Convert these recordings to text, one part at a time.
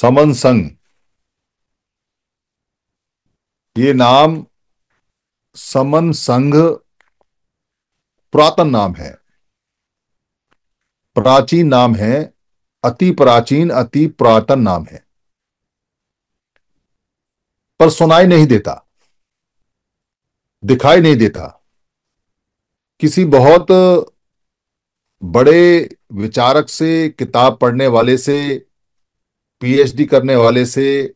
समन संघ, ये नाम समन संघ पुरातन नाम है, प्राचीन नाम है, अति प्राचीन अति पुरातन नाम है, पर सुनाई नहीं देता, दिखाई नहीं देता। किसी बहुत बड़े विचारक से, किताब पढ़ने वाले से, पीएचडी करने वाले से,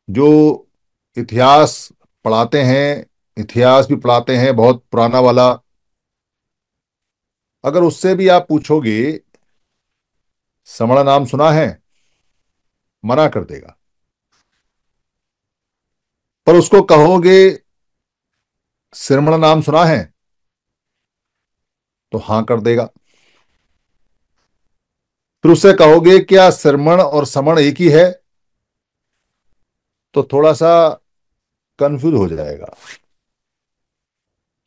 जो इतिहास पढ़ाते हैं, इतिहास भी पढ़ाते हैं बहुत पुराना वाला, अगर उससे भी आप पूछोगे समण नाम सुना है, मना कर देगा। पर उसको कहोगे सिरमण नाम सुना है, तो हां कर देगा। फिर उससे कहोगे क्या सिरमण और समण एक ही है, तो थोड़ा सा कंफ्यूज हो जाएगा।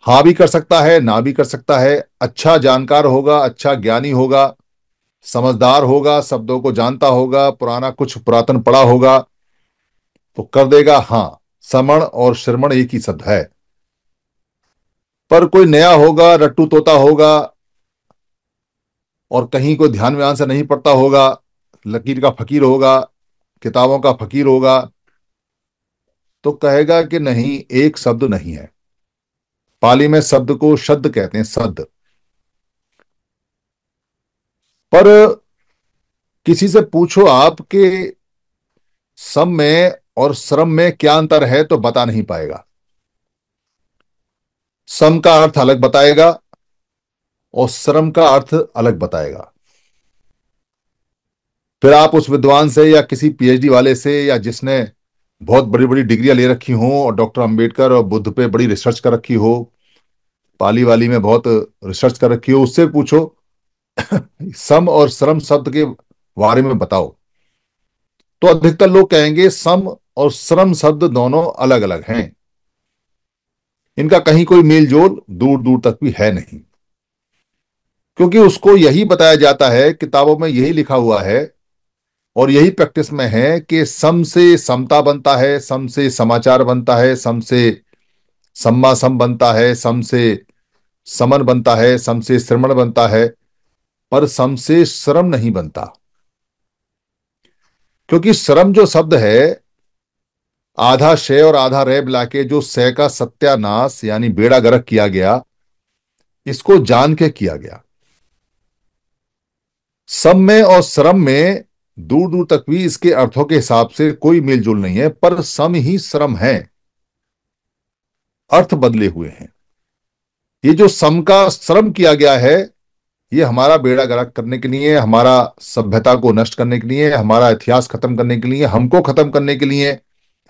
हाँ भी कर सकता है, ना भी कर सकता है। अच्छा जानकार होगा, अच्छा ज्ञानी होगा, समझदार होगा, शब्दों को जानता होगा, पुराना कुछ पुरातन पढ़ा होगा, तो कर देगा हाँ, समण और श्रमण एक ही शब्द है। पर कोई नया होगा, रट्टू तोता होगा, और कहीं कोई ध्यान व्यान से नहीं पढ़ता होगा, लकीर का फकीर होगा, किताबों का फकीर होगा, तो कहेगा कि नहीं, एक शब्द नहीं है। पाली में शब्द को शब्द कहते हैं, शब्द। पर किसी से पूछो आपके सम में और श्रम में क्या अंतर है, तो बता नहीं पाएगा। सम का अर्थ अलग बताएगा और श्रम का अर्थ अलग बताएगा। फिर आप उस विद्वान से या किसी पीएचडी वाले से, या जिसने बहुत बड़ी बड़ी डिग्रियां ले रखी हो और डॉक्टर अंबेडकर और बुद्ध पे बड़ी रिसर्च कर रखी हो, पाली वाली में बहुत रिसर्च कर रखी हो, उससे पूछो सम और श्रम शब्द के बारे में बताओ, तो अधिकतर लोग कहेंगे सम और श्रम शब्द दोनों अलग अलग हैं, इनका कहीं कोई मेल जोल दूर दूर तक भी है नहीं। क्योंकि उसको यही बताया जाता है, किताबों में यही लिखा हुआ है और यही प्रैक्टिस में है कि सम से समता बनता है, सम से समाचार बनता है, सम से सम्मा सम बनता है, सम से समन बनता है, सम से श्रमण बनता है, पर सम से श्रम नहीं बनता। क्योंकि श्रम जो शब्द है, आधा शय और आधा रे मिला के जो शय का सत्यानाश यानी बेड़ा गर्क किया गया, इसको जान के किया गया। सम में और श्रम में दूर दूर तक भी इसके अर्थों के हिसाब से कोई मेल जोल नहीं है, पर सम ही श्रम है, अर्थ बदले हुए हैं। ये जो सम का श्रम किया गया है, ये हमारा बेड़ा गर्क करने के लिए, हमारा सभ्यता को नष्ट करने के लिए, हमारा इतिहास खत्म करने के लिए, हमको खत्म करने के लिए,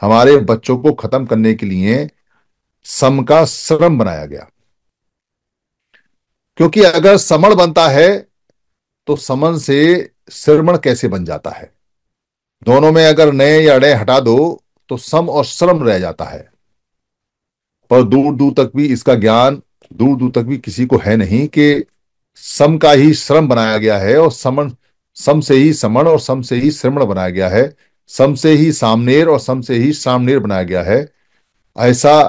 हमारे बच्चों को खत्म करने के लिए सम का श्रम बनाया गया। क्योंकि अगर समण बनता है तो समन से श्रमण कैसे बन जाता है? दोनों में अगर नए या अड़े हटा दो तो सम और श्रम रह जाता है। पर दूर दूर तक भी इसका ज्ञान, दूर दूर तक भी किसी को है नहीं कि सम का ही श्रम बनाया गया है और समन, सम से ही समण और सम से ही श्रमण बनाया गया है, सम से ही सामनेर और सम से ही सामनेर बनाया गया है। ऐसा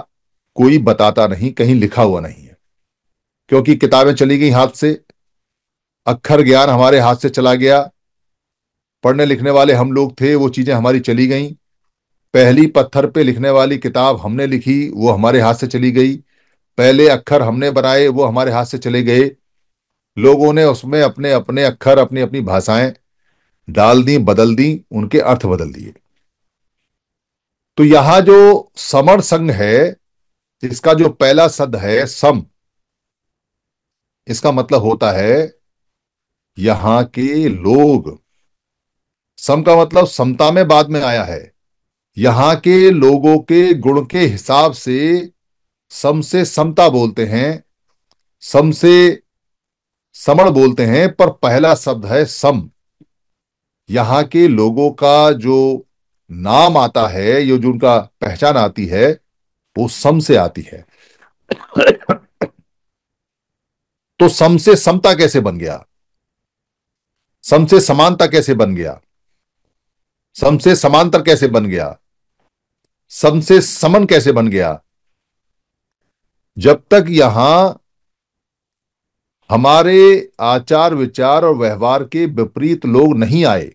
कोई बताता नहीं, कहीं लिखा हुआ नहीं है। क्योंकि किताबें चली गई हाथ से, अक्षर ज्ञान हमारे हाथ से चला गया, पढ़ने लिखने वाले हम लोग थे, वो चीजें हमारी चली गई। पहली पत्थर पे लिखने वाली किताब हमने लिखी, वो हमारे हाथ से चली गई। पहले अक्षर हमने बनाए, वो हमारे हाथ से चले गए। लोगों ने उसमें अपने अपने अक्षर, अपनी अपनी भाषाएं डाल दी, बदल दी, उनके अर्थ बदल दिए। तो यहां जो समर संघ है, इसका जो पहला शब्द है सम, इसका मतलब होता है यहां के लोग। सम का मतलब समता में बाद में आया है। यहां के लोगों के गुण के हिसाब से सम से समता बोलते हैं, सम से समण बोलते हैं, पर पहला शब्द है सम। यहां के लोगों का जो नाम आता है, ये जो उनका पहचान आती है, वो सम से आती है। तो सम से समता कैसे बन गया, सम से समानता कैसे बन गया? सम से समांतर कैसे बन गया, सम से समन कैसे बन गया? जब तक यहां हमारे आचार विचार और व्यवहार के विपरीत लोग नहीं आए,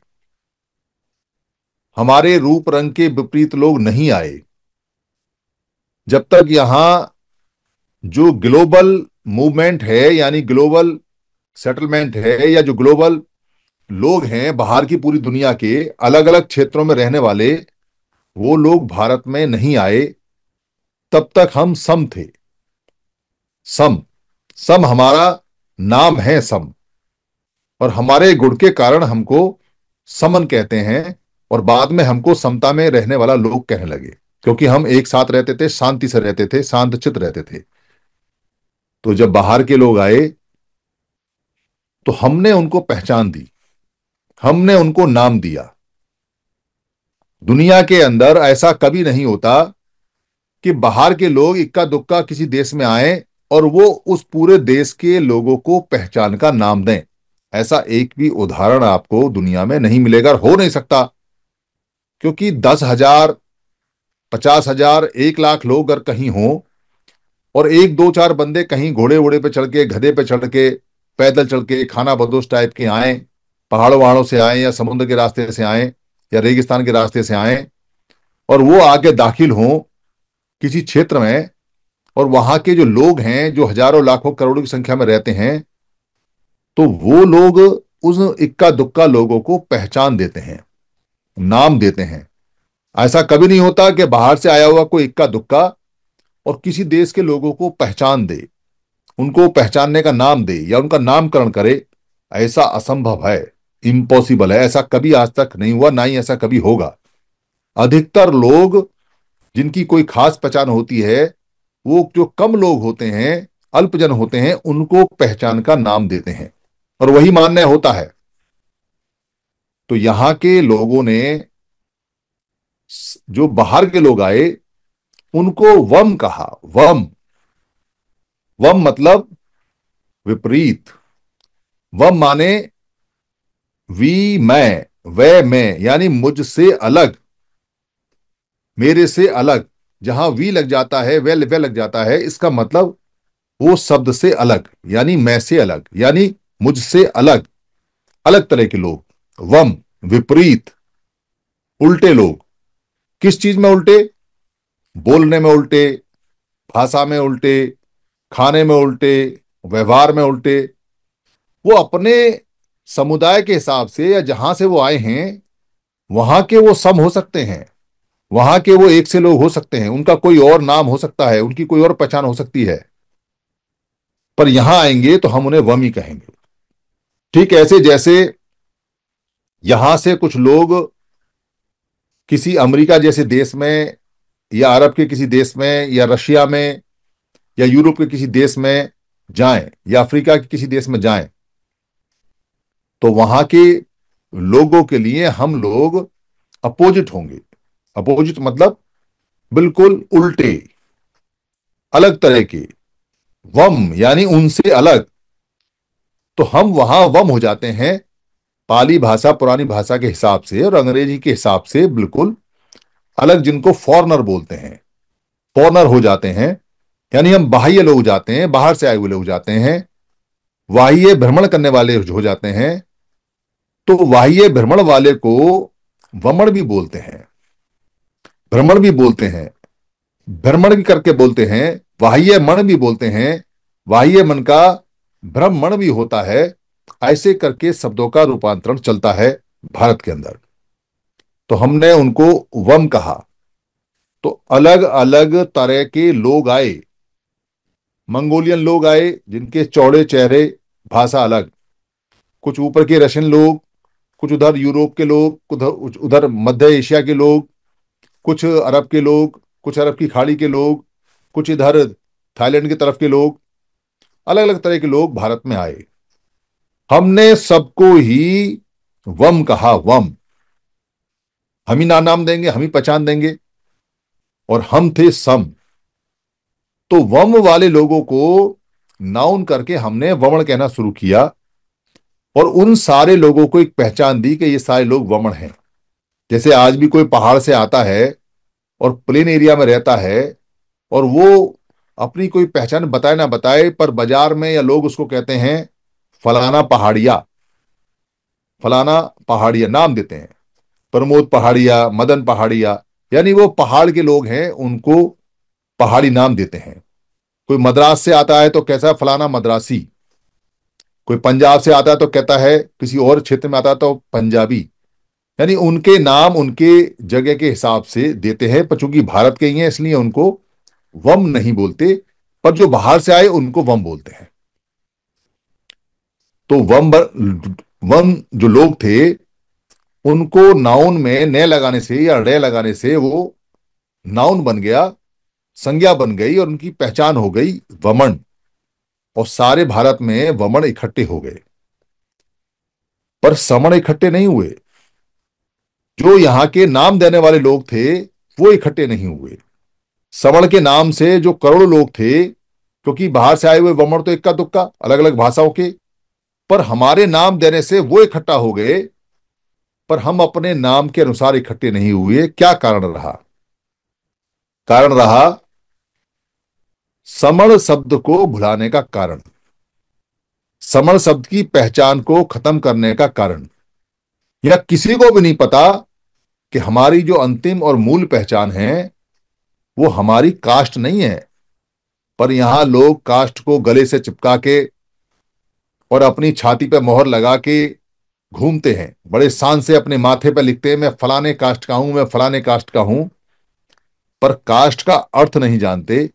हमारे रूप रंग के विपरीत लोग नहीं आए, जब तक यहां जो ग्लोबल मूवमेंट है यानी ग्लोबल सेटलमेंट है, या जो ग्लोबल लोग हैं बाहर की पूरी दुनिया के अलग अलग क्षेत्रों में रहने वाले, वो लोग भारत में नहीं आए, तब तक हम सम थे। सम, सम हमारा नाम है, सम। और हमारे गुण के कारण हमको समन कहते हैं, और बाद में हमको समता में रहने वाला लोग कहने लगे, क्योंकि हम एक साथ रहते थे, शांति से रहते थे, शांत चित्त रहते थे। तो जब बाहर के लोग आए तो हमने उनको पहचान दी, हमने उनको नाम दिया। दुनिया के अंदर ऐसा कभी नहीं होता कि बाहर के लोग इक्का दुक्का किसी देश में आए और वो उस पूरे देश के लोगों को पहचान का नाम दें। ऐसा एक भी उदाहरण आपको दुनिया में नहीं मिलेगा, और हो नहीं सकता। क्योंकि 10,000, 50,000, 1 लाख लोग अगर कहीं हों, और एक दो चार बंदे कहीं घोड़े वोड़े पे चढ़ के, गधे पे चढ़ के, पैदल चल के, खाना बदोश टाइप के आए, पहाड़ों वहाड़ों से आए, या समुद्र के रास्ते से आए, या रेगिस्तान के रास्ते से आए, और वो आके दाखिल हों किसी क्षेत्र में, और वहां के जो लोग हैं जो हजारों लाखों करोड़ों की संख्या में रहते हैं, तो वो लोग उस इक्का दुक्का लोगों को पहचान देते हैं, नाम देते हैं। ऐसा कभी नहीं होता कि बाहर से आया हुआ कोई इक्का दुक्का और किसी देश के लोगों को पहचान दे, उनको पहचानने का नाम दे या उनका नामकरण करे। ऐसा असंभव है, इम्पॉसिबल है। ऐसा कभी आज तक नहीं हुआ, ना ही ऐसा कभी होगा। अधिकतर लोग जिनकी कोई खास पहचान होती है, वो जो कम लोग होते हैं, अल्पजन होते हैं, उनको पहचान का नाम देते हैं, और वही मान्य होता है। तो यहां के लोगों ने, जो बाहर के लोग आए, उनको वम कहा। वम, वम मतलब विपरीत। वम माने वी, मैं, वह मैं, यानी मुझसे अलग, मेरे से अलग। जहां वी लग जाता है, वह लग जाता है, इसका मतलब वो शब्द से अलग, यानी मैं से अलग, यानी मुझसे अलग, अलग तरह के लोग। वम, विपरीत, उल्टे लोग। किस चीज में उल्टे? बोलने में उल्टे, भाषा में उल्टे, खाने में उल्टे, व्यवहार में उल्टे। वो अपने समुदाय के हिसाब से या जहां से वो आए हैं, वहां के वो सम हो सकते हैं, वहां के वो एक से लोग हो सकते हैं, उनका कोई और नाम हो सकता है, उनकी कोई और पहचान हो सकती है, पर यहां आएंगे तो हम उन्हें वम ही कहेंगे। ठीक ऐसे जैसे यहां से कुछ लोग किसी अमेरिका जैसे देश में, या अरब के किसी देश में, या रशिया में, या यूरोप के किसी देश में जाएं, या अफ्रीका के किसी देश में जाएं, तो वहां के लोगों के लिए हम लोग अपोजिट होंगे। अपोजिट मतलब बिल्कुल उल्टे, अलग तरह के। वम यानी उनसे अलग। तो हम वहां वम हो जाते हैं, पाली भाषा, पुरानी भाषा के हिसाब से और अंग्रेजी के हिसाब से बिल्कुल अलग, जिनको फॉरनर बोलते हैं। फॉरनर हो जाते हैं, यानी हम बाह्य लोग हो जाते हैं, बाहर से आए हुए लोग हो जाते हैं, बाह्य भ्रमण करने वाले हो जाते हैं। तो बाह्य भ्रमण वाले को वमन भी बोलते हैं, भ्रमण भी बोलते हैं, भ्रमण भी करके बोलते हैं, बाह्य मन भी बोलते हैं, बाह्य मन का भ्रमण भी होता है। ऐसे करके शब्दों का रूपांतरण चलता है भारत के अंदर। तो हमने उनको वम कहा। तो अलग अलग तरह के लोग आए। मंगोलियन लोग आए जिनके चौड़े चेहरे, भाषा अलग। कुछ ऊपर के रशियन लोग, कुछ उधर यूरोप के लोग, उधर उधर मध्य एशिया के लोग, कुछ अरब के लोग, कुछ अरब की खाड़ी के लोग, कुछ इधर थाईलैंड की तरफ के लोग। अलग अलग तरह के लोग भारत में आए। हमने सबको ही वम कहा, वम। हम ही नाम देंगे, हम ही पहचान देंगे, और हम थे सम। तो वम वाले लोगों को नाउन करके हमने वमन कहना शुरू किया, और उन सारे लोगों को एक पहचान दी कि ये सारे लोग वमन हैं। जैसे आज भी कोई पहाड़ से आता है और प्लेन एरिया में रहता है, और वो अपनी कोई पहचान बताए ना बताए, पर बाजार में या लोग उसको कहते हैं फलाना पहाड़िया, फलाना पहाड़िया नाम देते हैं। प्रमोद पहाड़िया, मदन पहाड़िया, यानी वो पहाड़ के लोग हैं, उनको पहाड़ी नाम देते हैं। कोई मद्रास से आता है तो कैसा है, फलाना मद्रासी। कोई पंजाब से आता है तो कहता है, किसी और क्षेत्र में आता है तो पंजाबी। यानी उनके नाम उनके जगह के हिसाब से देते हैं, पर चूंकि भारत के ही हैं इसलिए उनको वम नहीं बोलते, पर जो बाहर से आए उनको वम बोलते हैं। तो वम जो लोग थे, उनको नाउन में न लगाने से या रे लगाने से वो नाउन बन गया, संज्ञा बन गई, और उनकी पहचान हो गई वमन। और सारे भारत में वमन इकट्ठे हो गए, पर समण इकट्ठे नहीं हुए। जो यहाँ के नाम देने वाले लोग थे वो इकट्ठे नहीं हुए। सवर्ण के नाम से जो करोड़ों लोग थे, क्योंकि बाहर से आए हुए वमन तो इक्का दुक्का अलग अलग भाषाओं के, पर हमारे नाम देने से वो इकट्ठा हो गए, पर हम अपने नाम के अनुसार इकट्ठे नहीं हुए। क्या कारण रहा? कारण रहा समण शब्द को भुलाने का कारण, समण शब्द की पहचान को खत्म करने का कारण। या किसी को भी नहीं पता कि हमारी जो अंतिम और मूल पहचान है वो हमारी कास्ट नहीं है, पर यहां लोग कास्ट को गले से चिपका के और अपनी छाती पे मोहर लगा के घूमते हैं, बड़े शान से अपने माथे पे लिखते हैं मैं फलाने कास्ट का हूं, मैं फलाने कास्ट का हूं, पर कास्ट का अर्थ नहीं जानते,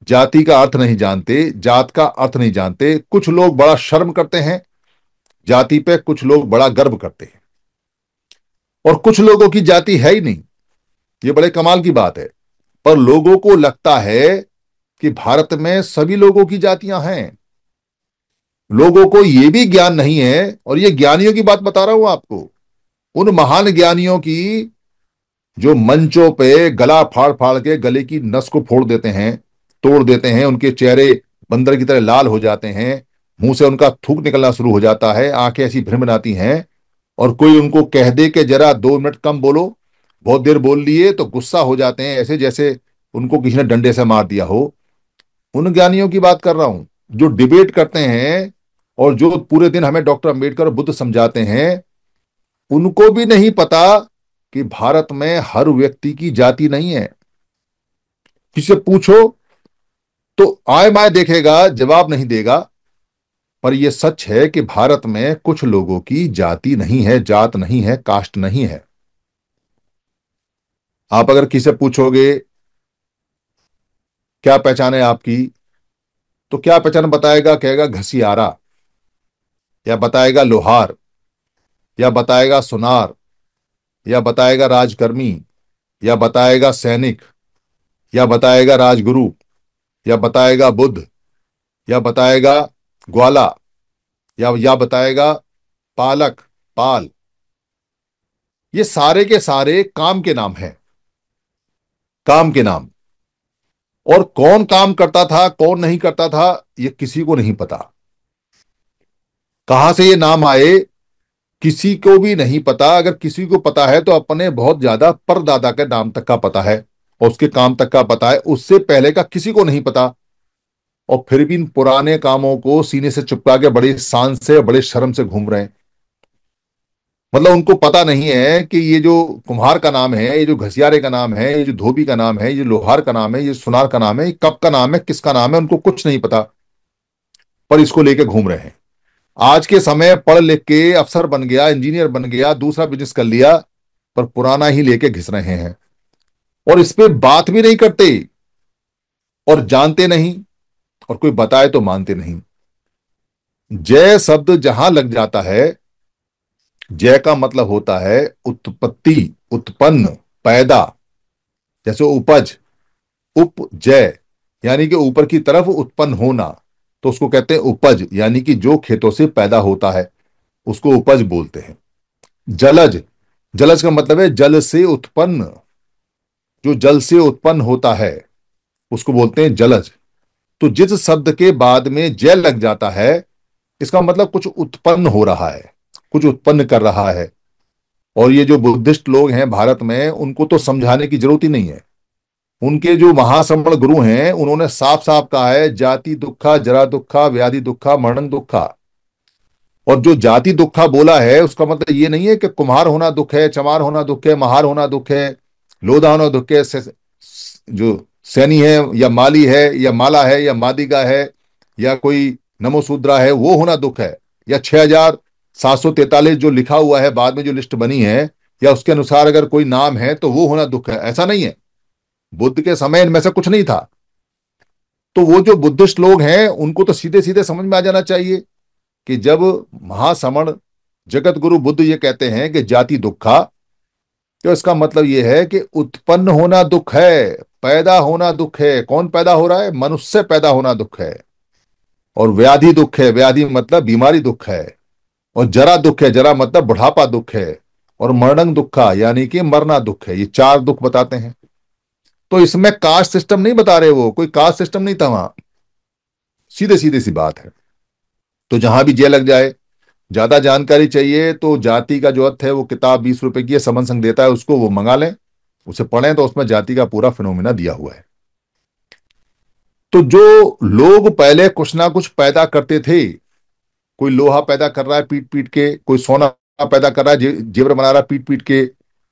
जाति का अर्थ नहीं जानते, जात का अर्थ नहीं जानते। कुछ लोग बड़ा शर्म करते हैं जाति पे, कुछ लोग बड़ा गर्व करते हैं, और कुछ लोगों की जाति है ही नहीं। ये बड़े कमाल की बात है। पर लोगों को लगता है कि भारत में सभी लोगों की जातियां हैं। लोगों को यह भी ज्ञान नहीं है, और ये ज्ञानियों की बात बता रहा हूं आपको, उन महान ज्ञानियों की जो मंचों पे गला फाड़ फाड़ के गले की नस को फोड़ देते हैं, तोड़ देते हैं, उनके चेहरे बंदर की तरह लाल हो जाते हैं, मुंह से उनका थूक निकलना शुरू हो जाता है, आंखें ऐसी भ्रमिनाती हैं, और कोई उनको कह दे कि जरा 2 मिनट कम बोलो, बहुत देर बोल लिए, तो गुस्सा हो जाते हैं, ऐसे जैसे उनको किसी ने डंडे से मार दिया हो। उन ज्ञानियों की बात कर रहा हूं जो डिबेट करते हैं और जो पूरे दिन हमें डॉक्टर अंबेडकर और बुद्ध समझाते हैं। उनको भी नहीं पता कि भारत में हर व्यक्ति की जाति नहीं है। किसी से पूछो तो आय माय देखेगा, जवाब नहीं देगा। पर यह सच है कि भारत में कुछ लोगों की जाति नहीं है, जात नहीं है, कास्ट नहीं है। आप अगर किसी से पूछोगे क्या पहचान है आपकी, तो क्या पहचान बताएगा? कहेगा घसियारा, या बताएगा लोहार, या बताएगा सुनार, या बताएगा राजकर्मी, या बताएगा सैनिक, या बताएगा राजगुरु, या बताएगा बुद्ध, या बताएगा ग्वाला, या बताएगा पालक, पाल। ये सारे के सारे काम के नाम हैं, काम के नाम। और कौन काम करता था कौन नहीं करता था ये किसी को नहीं पता। कहां से ये नाम आए किसी को भी नहीं पता। अगर किसी को पता है तो अपने बहुत ज्यादा परदादा के नाम तक का पता है, और उसके काम तक का पता है, उससे पहले का किसी को नहीं पता। और फिर भी इन पुराने कामों को सीने से चिपका के बड़ी शान से बड़े शर्म से घूम रहे हैं। मतलब उनको पता नहीं है कि ये जो कुम्हार का नाम है, ये जो घसियारे का नाम है, ये जो धोबी का नाम है, ये लोहार का नाम है, ये सुनार का नाम है, ये कब का नाम है, किसका नाम है, उनको कुछ नहीं पता, पर इसको लेके घूम रहे हैं। आज के समय पढ़ लिख के अफसर बन गया, इंजीनियर बन गया, दूसरा बिजनेस कर लिया, पर पुराना ही लेके घिस रहे हैं, और इस पे बात भी नहीं करते, और जानते नहीं, और कोई बताए तो मानते नहीं। जय शब्द जहां लग जाता है, जय का मतलब होता है उत्पत्ति, उत्पन्न, पैदा। जैसे उपज, उपजय, यानी कि ऊपर की तरफ उत्पन्न होना, तो उसको कहते हैं उपज, यानी कि जो खेतों से पैदा होता है उसको उपज बोलते हैं। जलज, जलज का मतलब है जल से उत्पन्न, जो जल से उत्पन्न होता है उसको बोलते हैं जलज। तो जिस शब्द के बाद में जय लग जाता है, इसका मतलब कुछ उत्पन्न हो रहा है, कुछ उत्पन्न कर रहा है। और ये जो बुद्धिस्ट लोग हैं भारत में, उनको तो समझाने की जरूरत ही नहीं है। उनके जो महाश्रमण गुरु हैं उन्होंने साफ साफ कहा है, जाति दुखा, जरा दुखा, व्याधि दुखा, मरणं दुखा। और जो जाति दुखा बोला है उसका मतलब ये नहीं है कि कुम्हार होना दुख है, चमार होना दुख है, महार होना दुख है, लोधा होना दुख है, जो सैनी है या माली है या माला है या मादिगा है या कोई नमोसूद्रा है, वो होना दुख है। या 6743 जो लिखा हुआ है बाद में जो लिस्ट बनी है, या उसके अनुसार अगर कोई नाम है तो वो होना दुख है, ऐसा नहीं है। बुद्ध के समय इनमें से कुछ नहीं था। तो वो जो बुद्धिस्ट लोग हैं उनको तो सीधे सीधे समझ में आ जाना चाहिए कि जब महासमण जगत गुरु बुद्ध ये कहते हैं कि जाति दुखा, तो इसका मतलब ये है कि उत्पन्न होना दुख है, पैदा होना दुख है। कौन पैदा हो रहा है? मनुष्य पैदा होना दुख है। और व्याधि दुख है, व्याधि मतलब बीमारी दुख है। और जरा दुख है, जरा मतलब बुढ़ापा दुख है। और मरणं दुखा यानी कि मरना दुख है। ये चार दुख बताते हैं। तो इसमें कास्ट सिस्टम नहीं बता रहे, वो कोई कास्ट सिस्टम नहीं था वहां। सीधे सीधे सी बात है। तो जहां भी जे लग जाए, ज्यादा जानकारी चाहिए तो जाति का जो अर्थ है वो किताब 20 रुपए की है, समन संघ देता है, उसको वो मंगा लें, उसे पढ़ें, तो उसमें जाति का पूरा फिनोमिना दिया हुआ है। तो जो लोग पहले कुछ ना कुछ पैदा करते थे, कोई लोहा पैदा कर रहा है पीट पीट के, कोई सोना पैदा कर रहा है, जेवर बना रहा है पीट पीट के,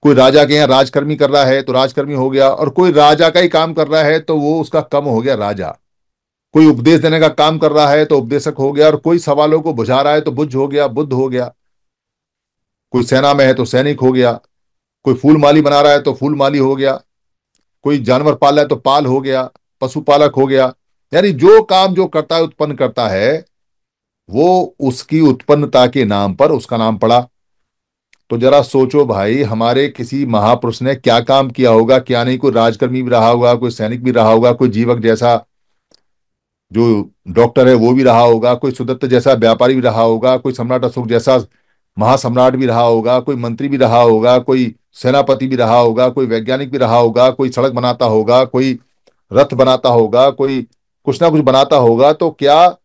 कोई राजा के यहाँ राजकर्मी कर रहा है तो राजकर्मी हो गया, और कोई राजा का ही काम कर रहा है तो वो उसका कम हो गया राजा। कोई उपदेश देने का काम कर रहा है तो उपदेशक हो गया, और कोई सवालों को बुझा रहा है तो बुद्ध हो गया, बुद्ध हो गया। कोई सेना में है तो सैनिक हो गया, कोई फूल माली बना रहा है तो फूल माली हो गया, कोई जानवर पाल रहा है तो पाल हो गया, पशुपालक हो गया। यानी जो काम जो करता है, उत्पन्न करता है, वो उसकी उत्पन्नता के नाम पर उसका नाम पड़ा। तो जरा सोचो भाई, हमारे किसी महापुरुष ने क्या काम किया होगा, क्या नहीं। कोई राजकर्मी भी रहा होगा, कोई सैनिक भी रहा होगा, कोई जीवक जैसा जो डॉक्टर है वो भी रहा होगा, कोई सुदत्त जैसा व्यापारी भी रहा होगा, कोई सम्राट अशोक जैसा महासम्राट भी रहा होगा, कोई मंत्री भी रहा होगा, कोई सेनापति भी रहा होगा, कोई वैज्ञानिक भी रहा होगा, कोई सड़क बनाता होगा, कोई रथ बनाता होगा, कोई कुछ ना कुछ बनाता होगा। तो क्या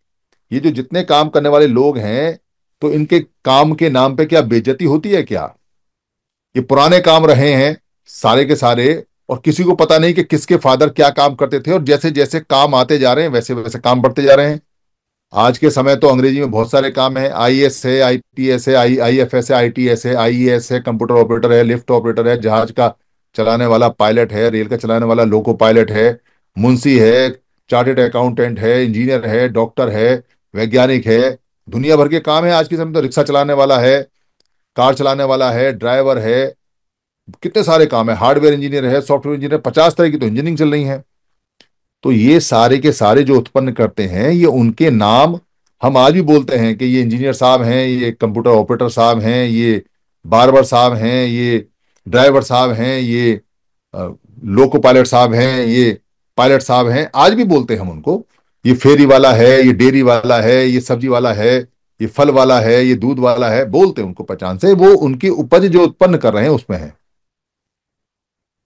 ये जो जितने काम करने वाले लोग हैं, तो इनके काम के नाम पे क्या बेइज्जती होती है क्या? ये पुराने काम रहे हैं सारे के सारे, और किसी को पता नहीं कि किसके फादर क्या काम करते थे, और जैसे जैसे काम आते जा रहे हैं वैसे वैसे काम बढ़ते जा रहे हैं। आज के समय तो अंग्रेजी में बहुत सारे काम है, आईएएस है, आईपीएस है, आईएफएस है, आईटीएस है, आईईएस है, कंप्यूटर ऑपरेटर है, लिफ्ट ऑपरेटर है, जहाज का चलाने वाला पायलट है, रेल का चलाने वाला लोको पायलट है, मुंशी है, चार्टेड अकाउंटेंट है, इंजीनियर है, डॉक्टर है, वैज्ञानिक है। दुनिया भर के काम है आज के समय। तो रिक्शा चलाने वाला है, कार चलाने वाला है, ड्राइवर है, कितने सारे काम है, हार्डवेयर इंजीनियर है, सॉफ्टवेयर इंजीनियर, 50 तरह की तो इंजीनियरिंग चल रही है। तो ये सारे के सारे जो उत्पन्न करते हैं, ये उनके नाम हम आज भी बोलते हैं कि ये इंजीनियर साहब हैं, ये कंप्यूटर ऑपरेटर साहब हैं, ये बार्बर साहब हैं, ये ड्राइवर साहब हैं, ये लोको पायलट साहब हैं, ये पायलट साहब हैं, आज भी बोलते हैं हम उनको। ये फेरी वाला है, ये डेयरी वाला है, ये सब्जी वाला है, ये फल वाला है, ये दूध वाला है, बोलते हैं उनको पहचान से। वो उनकी उपज जो उत्पन्न कर रहे हैं उसमें है।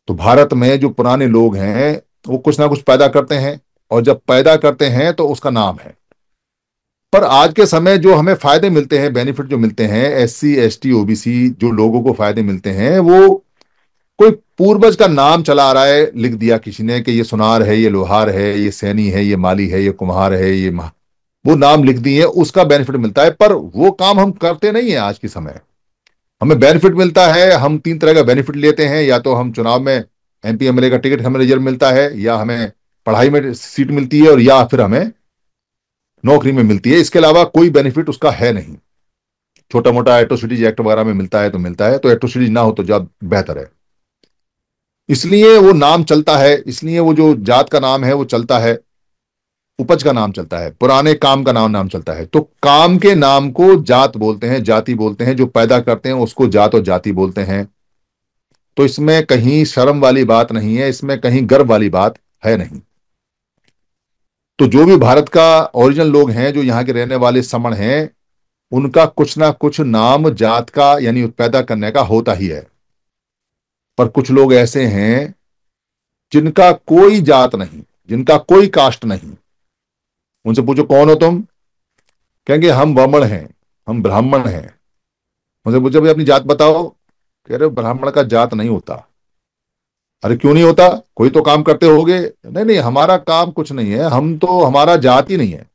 तो भारत में जो पुराने लोग हैं वो कुछ ना कुछ पैदा करते हैं, और जब पैदा करते हैं तो उसका नाम है। पर आज के समय जो हमें फायदे मिलते हैं, बेनिफिट जो मिलते हैं, एससी एसटी ओबीसी जो लोगों को फायदे मिलते हैं, वो कोई पूर्वज का नाम चला आ रहा है, लिख दिया किसी ने कि ये सुनार है, ये लोहार है, ये सैनी है, ये माली है, ये कुम्हार है, वो नाम लिख दिए, उसका बेनिफिट मिलता है। पर वो काम हम करते नहीं है आज के समय। हमें बेनिफिट मिलता है, हम 3 तरह का बेनिफिट लेते हैं। या तो हम चुनाव में एमपी एमएलए का टिकट हमें रिजर्व मिलता है, या हमें पढ़ाई में सीट मिलती है, और या फिर हमें नौकरी में मिलती है। इसके अलावा कोई बेनिफिट उसका है नहीं। छोटा मोटा एट्रोसिटीज एक्ट वगैरह में मिलता है तो मिलता है, तो एट्रोसिटीज ना हो तो ज्यादा बेहतर है। इसलिए वो नाम चलता है, इसलिए वो जो जात का नाम है वो चलता है, उपज का नाम चलता है, पुराने काम का नाम नाम चलता है। तो काम के नाम को जात बोलते हैं, जाति बोलते हैं। जो पैदा करते हैं उसको जात और जाति बोलते हैं। तो इसमें कहीं शर्म वाली बात नहीं है, इसमें कहीं गर्व वाली बात है नहीं। तो जो भी भारत का ओरिजिनल लोग हैं, जो यहाँ के रहने वाले समण हैं, उनका कुछ ना कुछ नाम जात का यानी पैदा करने का होता ही है। पर कुछ लोग ऐसे हैं जिनका कोई जात नहीं, जिनका कोई कास्ट नहीं। उनसे पूछो कौन हो तुम, कहेंगे हम ब्राह्मण हैं, हम ब्राह्मण हैं। उनसे पूछो भाई अपनी जात बताओ, कह रहे ब्राह्मण का जात नहीं होता। अरे क्यों नहीं होता, कोई तो काम करते होगे। नहीं नहीं, हमारा काम कुछ नहीं है, हम तो, हमारा जात ही नहीं है।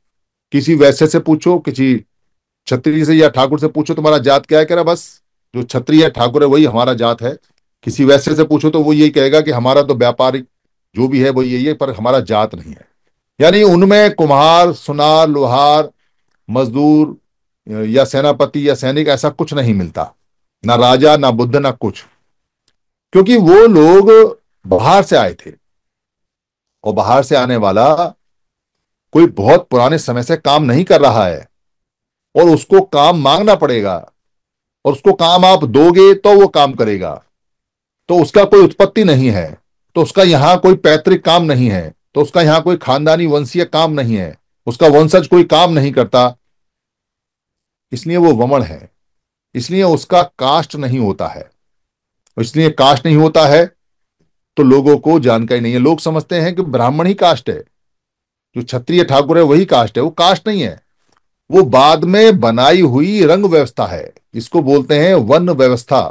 किसी वैश्य से पूछो, किसी क्षत्रिय से या ठाकुर से पूछो तुम्हारा जात क्या है, कह रहा बस जो क्षत्रिय है ठाकुर है वही हमारा जात है। किसी वैश्य से पूछो तो वो यही कहेगा कि हमारा तो व्यापारिक जो भी है वो यही है, पर हमारा जात नहीं है। यानी उनमें कुम्हार, सुनार, लोहार, मजदूर या सेनापति या सैनिक ऐसा कुछ नहीं मिलता, ना राजा ना बुद्ध ना कुछ। क्योंकि वो लोग बाहर से आए थे, और बाहर से आने वाला कोई बहुत पुराने समय से काम नहीं कर रहा है, और उसको काम मांगना पड़ेगा, और उसको काम आप दोगे तो वो काम करेगा। तो उसका कोई उत्पत्ति नहीं है, तो उसका यहां कोई पैतृक काम नहीं है, तो उसका यहां कोई खानदानी वंशीय काम नहीं है, उसका वंशज कोई काम नहीं करता, इसलिए वो वमन है। इसलिए उसका कास्ट नहीं होता है। इसलिए कास्ट नहीं होता है तो लोगों को जानकारी नहीं है। लोग समझते हैं कि ब्राह्मण ही कास्ट है, जो क्षत्रिय ठाकुर है वही कास्ट है। वो कास्ट नहीं है, वो बाद में बनाई हुई रंग व्यवस्था है। इसको बोलते हैं वर्ण व्यवस्था।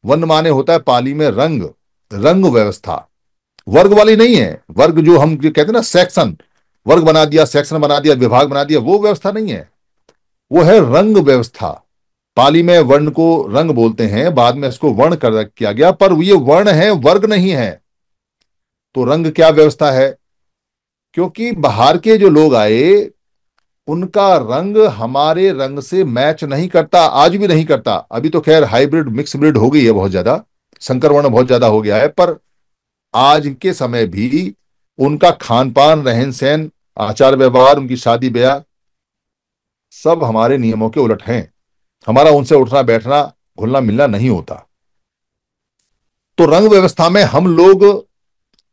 वर्ण माने होता है पाली में रंग, रंग व्यवस्था। वर्ग वाली नहीं है। वर्ग जो हम कहते हैं ना, सेक्शन, वर्ग बना दिया, सेक्शन बना दिया, विभाग बना दिया, वो व्यवस्था नहीं है। वो है रंग व्यवस्था। पाली में वर्ण को रंग बोलते हैं, बाद में इसको वर्ण कर किया गया, पर ये वर्ण है, वर्ग नहीं है। तो रंग क्या व्यवस्था है? क्योंकि बाहर के जो लोग आए, उनका रंग हमारे रंग से मैच नहीं करता, आज भी नहीं करता। अभी तो खैर हाइब्रिड, मिक्स ब्रिड हो गई है बहुत ज्यादा, संकर वर्ण बहुत ज्यादा हो गया है, पर आज के समय भी उनका खान पान, रहन सहन, आचार व्यवहार, उनकी शादी ब्याह सब हमारे नियमों के उलट हैं। हमारा उनसे उठना बैठना, घुलना मिलना नहीं होता। तो रंग व्यवस्था में हम लोग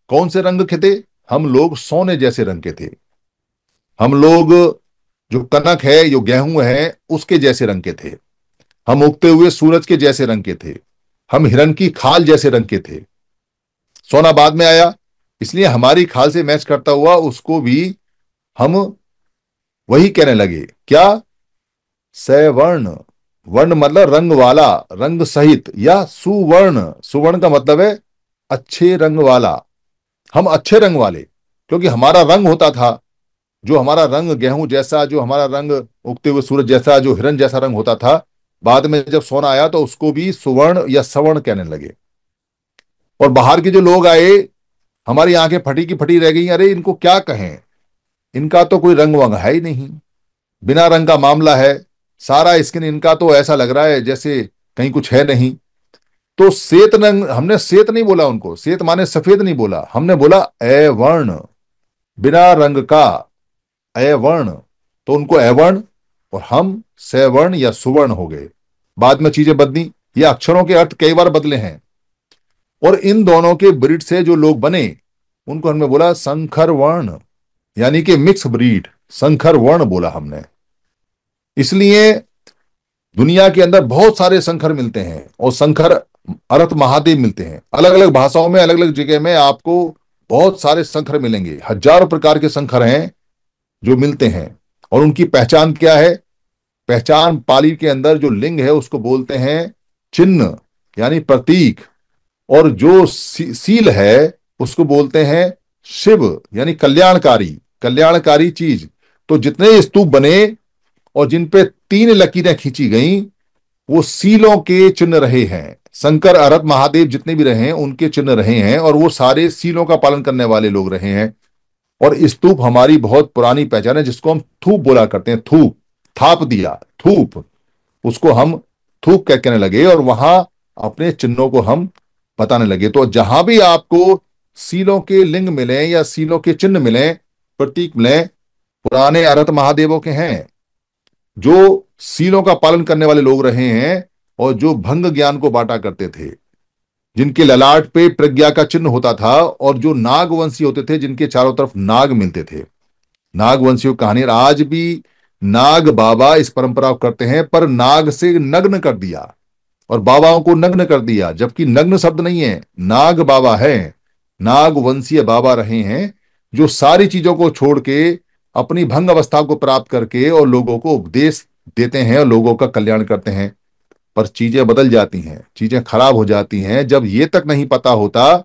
कौन से रंग के थे? हम लोग सोने जैसे रंग के थे। हम लोग जो कनक है, जो गेहूं है, उसके जैसे रंग के थे। हम उगते हुए सूरज के जैसे रंग के थे। हम हिरण की खाल जैसे रंग के थे। सोना बाद में आया, इसलिए हमारी खाल से मैच करता हुआ उसको भी हम वही कहने लगे। क्या? सवर्ण। वर्ण मतलब रंग वाला, रंग सहित, या सुवर्ण। सुवर्ण का मतलब है अच्छे रंग वाला। हम अच्छे रंग वाले, क्योंकि हमारा रंग होता था, जो हमारा रंग गेहूं जैसा, जो हमारा रंग उगते हुए सूरज जैसा, जो हिरण जैसा रंग होता था, बाद में जब सोना आया तो उसको भी सुवर्ण या सवर्ण कहने लगे। और बाहर के जो लोग आए, हमारी आंखें फटी की फटी रह गई, अरे इनको क्या कहें, इनका तो कोई रंग वंग है ही नहीं, बिना रंग का मामला है, सारा स्किन इनका तो ऐसा लग रहा है जैसे कहीं कुछ है नहीं। तो श्वेत रंग, हमने श्वेत नहीं बोला उनको, श्वेत माने सफेद नहीं बोला, हमने बोला अवर्ण, बिना रंग का, अवर्ण। तो उनको अवर्ण, और हम सवर्ण या सुवर्ण हो गए। बाद में चीजें बदली, ये अक्षरों के अर्थ कई बार बदले हैं। और इन दोनों के ब्रीड से जो लोग बने, उनको हमने बोला संकर वर्ण, यानी कि मिक्स ब्रीड, संकर वर्ण बोला हमने। इसलिए दुनिया के अंदर बहुत सारे संकर मिलते हैं, और संकर अर्थ महादेव मिलते हैं। अलग अलग भाषाओं में, अलग अलग जगह में आपको बहुत सारे संकर मिलेंगे। हजारों प्रकार के संकर हैं जो मिलते हैं। और उनकी पहचान क्या है? पहचान, पाली के अंदर जो लिंग है उसको बोलते हैं चिन्ह, यानी प्रतीक। और जो सील है उसको बोलते हैं शिव, यानी कल्याणकारी, कल्याणकारी चीज। तो जितने स्तूप बने और जिन पे 3 लकीरें खींची गई, वो सीलों के चिन्ह रहे हैं। शंकर, अरत, महादेव जितने भी रहे हैं उनके चिन्ह रहे हैं, और वो सारे सीलों का पालन करने वाले लोग रहे हैं। और स्तूप हमारी बहुत पुरानी पहचान है, जिसको हम थूप बोला करते हैं। थूप, थाप दिया, थूप, उसको हम थूप कहने लगे, और वहां अपने चिन्हों को हम बताने लगे। तो जहां भी आपको सीलों के लिंग मिले या सीलों के चिन्ह मिले, प्रतीक मिले, पुराने अरहत महादेवों के हैं, जो सीलों का पालन करने वाले लोग रहे हैं, और जो भंग ज्ञान को बांटा करते थे, जिनके ललाट पे प्रज्ञा का चिन्ह होता था, और जो नागवंशी होते थे, जिनके चारों तरफ नाग मिलते थे। नागवंशियों की कहानी, आज भी नाग बाबा इस परंपरा को करते हैं, पर नाग से नग्न कर दिया और बाबाओं को नग्न कर दिया, जबकि नग्न शब्द नहीं है, नाग बाबा है। नाग वंशीय बाबा रहे हैं, जो सारी चीजों को छोड़ के अपनी भंग अवस्था को प्राप्त करके और लोगों को उपदेश देते हैं और लोगों का कल्याण करते हैं। पर चीजें बदल जाती हैं, चीजें खराब हो जाती हैं जब ये तक नहीं पता होता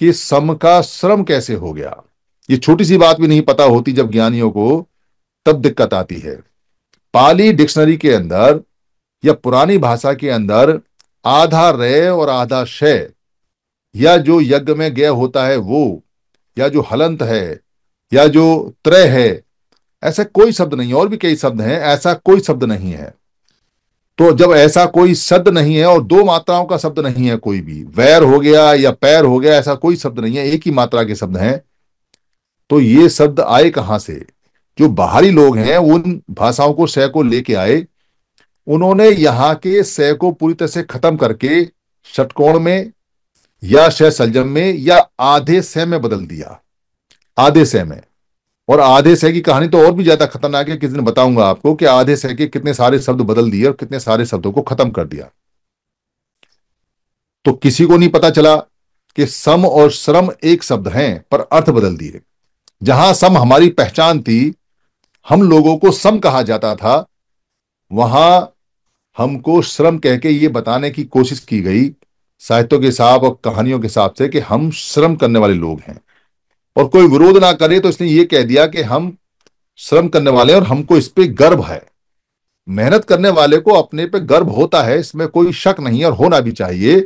कि सम का श्रम कैसे हो गया। ये छोटी सी बात भी नहीं पता होती जब ज्ञानियों को, तब दिक्कत आती है। पाली डिक्शनरी के अंदर या पुरानी भाषा के अंदर आधा रे और आधा शय, या जो यज्ञ में गय होता है वो, या जो हलंत है, या जो त्रय है, ऐसा कोई शब्द नहीं है। और भी कई शब्द हैं, ऐसा कोई शब्द नहीं है। तो जब ऐसा कोई शब्द नहीं है और दो मात्राओं का शब्द नहीं है, कोई भी वैर हो गया या पैर हो गया, ऐसा कोई शब्द नहीं है, एक ही मात्रा के शब्द हैं। तो ये शब्द आए कहां से? जो बाहरी लोग हैं उन भाषाओं को, शय को लेके आए, उन्होंने यहाँ के शय को पूरी तरह से खत्म करके षटकोण में या शय सलजम में या आधे शय में बदल दिया, आधे शय में। और आधे शय की कहानी तो और भी ज्यादा खतरनाक है, किसी दिन बताऊंगा आपको कि आधे शय के कितने सारे शब्द बदल दिए और कितने सारे शब्दों को खत्म कर दिया। तो किसी को नहीं पता चला कि सम और श्रम एक शब्द हैं, पर अर्थ बदल दिए। जहां सम हमारी पहचान थी, हम लोगों को सम कहा जाता था, वहां हमको श्रम कह के ये बताने की कोशिश की गई साहित्यों के हिसाब और कहानियों के हिसाब से कि हम श्रम करने वाले लोग हैं। और कोई विरोध ना करे तो इसने ये कह दिया कि हम श्रम करने वाले हैं और हमको इस पे गर्व है। मेहनत करने वाले को अपने पे गर्व होता है, इसमें कोई शक नहीं है और होना भी चाहिए।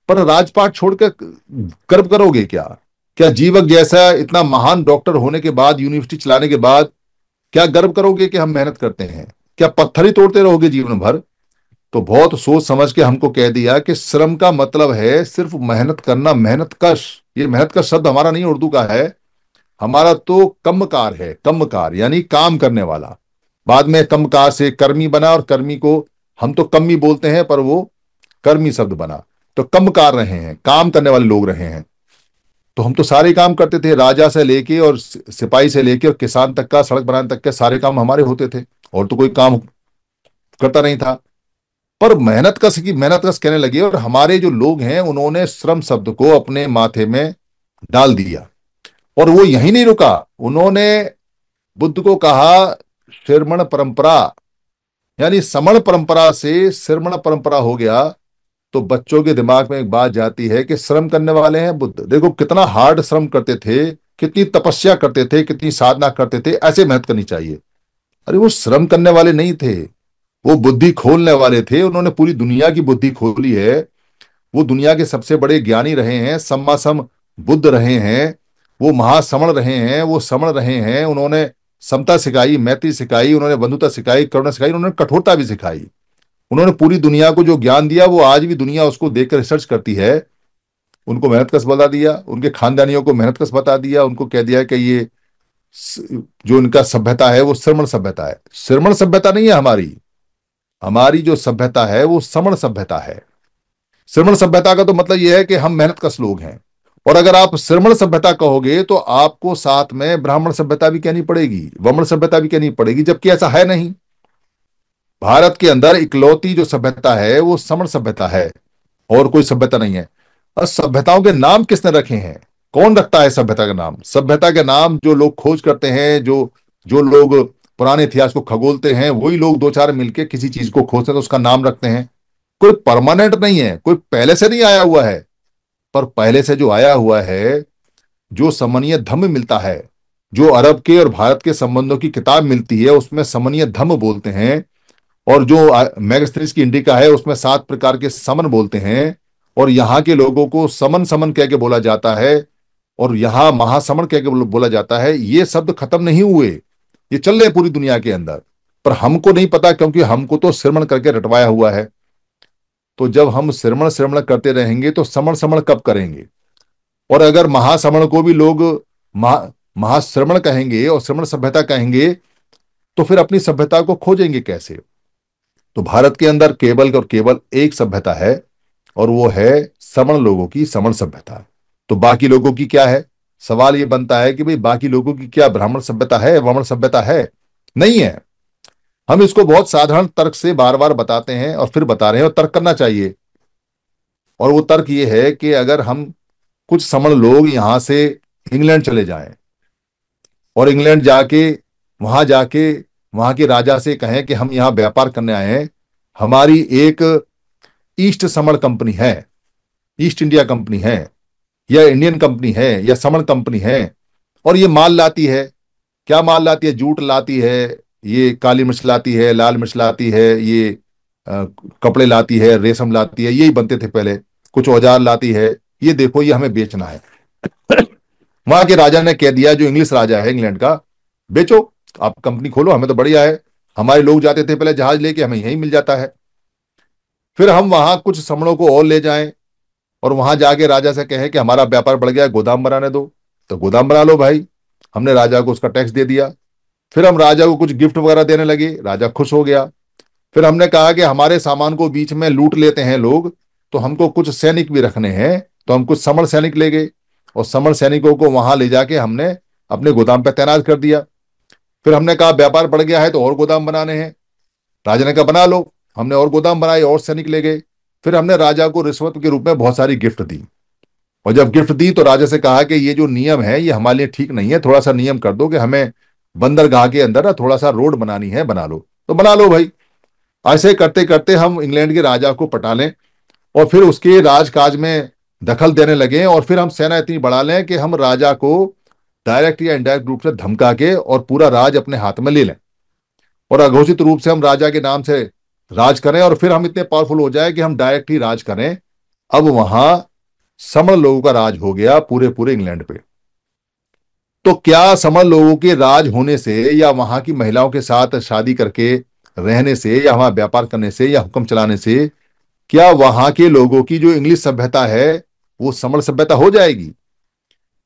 पर राजपाट छोड़कर गर्व करोगे क्या? क्या जीवक जैसा इतना महान डॉक्टर होने के बाद, यूनिवर्सिटी चलाने के बाद, क्या गर्व करोगे कि हम मेहनत करते हैं? क्या पत्थर ही तोड़ते रहोगे जीवन भर? तो बहुत सोच समझ के हमको कह दिया कि श्रम का मतलब है सिर्फ मेहनत करना, मेहनत कश। ये मेहनत कश शब्द हमारा नहीं, उर्दू का है। हमारा तो कम्मकार है, कम्मकार यानी काम करने वाला। बाद में कम्मकार से कर्मी बना और कर्मी को हम तो कम्मी बोलते हैं, पर वो कर्मी शब्द बना। तो कम्मकार रहे हैं, काम करने वाले लोग रहे हैं। तो हम तो सारे काम करते थे, राजा से लेके और सिपाही से लेके और किसान तक का, सड़क बनाने तक के सारे काम हमारे होते थे, और तो कोई काम करता नहीं था। पर मेहनत कस की मेहनत कस कहने लगे, और हमारे जो लोग हैं उन्होंने श्रम शब्द को अपने माथे में डाल दिया। और वो यही नहीं रुका, उन्होंने बुद्ध को कहा श्रमण परंपरा, यानी समण परंपरा से श्रमण परंपरा हो गया। तो बच्चों के दिमाग में एक बात जाती है कि श्रम करने वाले हैं बुद्ध। देखो कितना हार्ड श्रम करते थे, कितनी तपस्या करते थे, कितनी साधना करते थे, ऐसे मेहनत करनी चाहिए। अरे वो श्रम करने वाले नहीं थे, वो बुद्धि खोलने वाले थे। उन्होंने पूरी दुनिया की बुद्धि खोली है। वो दुनिया के सबसे बड़े ज्ञानी रहे हैं, सम्मा सम बुद्ध रहे हैं, वो महासमण रहे हैं, वो समण रहे हैं। उन्होंने समता सिखाई, मैत्री सिखाई, उन्होंने बंधुता सिखाई, करुणा सिखाई, उन्होंने कठोरता भी सिखाई। उन्होंने पूरी दुनिया को जो ज्ञान दिया, वो आज भी दुनिया उसको देखकर रिसर्च करती है। उनको मेहनत कश बता दिया, उनके खानदानियों को मेहनत कश बता दिया, उनको कह दिया कि ये जो इनका सभ्यता है वो श्रमण सभ्यता है। श्रमण सभ्यता नहीं है हमारी, हमारी जो सभ्यता है वो समण सभ्यता है। श्रमण सभ्यता का तो मतलब यह है कि हम मेहनत कश लोग हैं। और अगर आप श्रमण सभ्यता कहोगे तो आपको साथ में ब्राह्मण सभ्यता भी कहनी पड़ेगी, वमन सभ्यता भी कहनी पड़ेगी, जबकि ऐसा है नहीं। भारत के अंदर इकलौती जो सभ्यता है वो समण सभ्यता है, और कोई सभ्यता नहीं है। और सभ्यताओं के नाम किसने रखे हैं? कौन रखता है सभ्यता का नाम? सभ्यता के नाम जो लोग खोज करते हैं, जो जो लोग पुराने इतिहास को खगोलते हैं, वही लोग दो चार मिलके किसी चीज को खोजते हैं तो उसका नाम रखते हैं। कोई परमानेंट नहीं है, कोई पहले से नहीं आया हुआ है। पर पहले से जो आया हुआ है, जो समन्वय धम्म मिलता है, जो अरब के और भारत के संबंधों की किताब मिलती है, उसमें समन्वय धम्म बोलते हैं। और जो मैगस्थनीज की इंडिका है उसमें 7 प्रकार के समन बोलते हैं। और यहाँ के लोगों को समन समन कह के बोला जाता है, और यहाँ महासमन कह के बोला जाता है। ये शब्द खत्म नहीं हुए, ये चल रहे पूरी दुनिया के अंदर, पर हमको नहीं पता, क्योंकि हमको तो श्रमण करके रटवाया हुआ है। तो जब हम श्रमण श्रमण करते रहेंगे तो समण समण कब करेंगे? और अगर महासमण को भी लोग महाश्रमण कहेंगे और श्रमण सभ्यता कहेंगे, तो फिर अपनी सभ्यता को खोजेंगे कैसे? तो भारत के अंदर केवल और केवल एक सभ्यता है, और वो है समण लोगों की समण सभ्यता। तो बाकी लोगों की क्या है? सवाल ये बनता है कि भाई बाकी लोगों की क्या ब्राह्मण सभ्यता है, वमन सभ्यता है? नहीं है। हम इसको बहुत साधारण तर्क से बार बार बताते हैं और फिर बता रहे हैं, और तर्क करना चाहिए। और वो तर्क ये है कि अगर हम कुछ समण लोग यहां से इंग्लैंड चले जाएं और इंग्लैंड जाके वहां के राजा से कहें कि हम यहाँ व्यापार करने आए हैं, हमारी एक ईस्ट समण कंपनी है, ईस्ट इंडिया कंपनी है, या इंडियन कंपनी है, या समण कंपनी है, और ये माल लाती है। क्या माल लाती है? जूट लाती है, ये काली मिर्च लाती है, लाल मिर्च लाती है, ये कपड़े लाती है, रेशम लाती है, यही बनते थे पहले। कुछ औजार लाती है। ये देखो, ये हमें बेचना है। वहां के राजा ने कह दिया, जो इंग्लिश राजा है इंग्लैंड का, बेचो, आप कंपनी खोलो, हमें तो बढ़िया है। हमारे लोग जाते थे पहले जहाज लेके, हमें यहीं मिल जाता है। फिर हम वहां कुछ समणों को और ले जाएं, और वहां जाके राजा से कहें कि हमारा व्यापार बढ़ गया है, गोदाम बनाने दो। तो गोदाम बना लो भाई। हमने राजा को उसका टैक्स दे दिया। फिर हम राजा को कुछ गिफ्ट वगैरह देने लगे, राजा खुश हो गया। फिर हमने कहा कि हमारे सामान को बीच में लूट लेते हैं लोग, तो हमको कुछ सैनिक भी रखने हैं। तो हम कुछ समर सैनिक ले गए, और समर सैनिकों को वहां ले जाके हमने अपने गोदाम पे तैनात कर दिया। फिर हमने कहा व्यापार बढ़ गया है तो और गोदाम बनाने हैं। राजा ने कहा बना लो। हमने और गोदाम बनाए, और सैनिक ले गए। फिर हमने राजा को रिश्वत के रूप में बहुत सारी गिफ्ट दी। और जब गिफ्ट दी तो राजा से कहा कि ये जो नियम है ये हमारे लिए ठीक नहीं है, थोड़ा सा नियम कर दो कि हमें बंदरगाह के अंदर ना थोड़ा सा रोड बनानी है, बना लो। तो बना लो भाई। ऐसे करते करते हम इंग्लैंड के राजा को पटा लें, और फिर उसके राजकाज में दखल देने लगे, और फिर हम सेना इतनी बढ़ा लें कि हम राजा को डायरेक्ट या इनडायरेक्ट रूप से धमका के और पूरा राज अपने हाथ में ले लें, और अघोषित रूप से हम राजा के नाम से राज करें, और फिर हम इतने पावरफुल हो जाए कि हम डायरेक्ट ही राज करें। अब वहां समण लोगों का राज हो गया पूरे पूरे इंग्लैंड पे। तो क्या समण लोगों के राज होने से, या वहां की महिलाओं के साथ शादी करके रहने से, या वहां व्यापार करने से, या हुक्म चलाने से, क्या वहां के लोगों की जो इंग्लिश सभ्यता है वो समण सभ्यता हो जाएगी?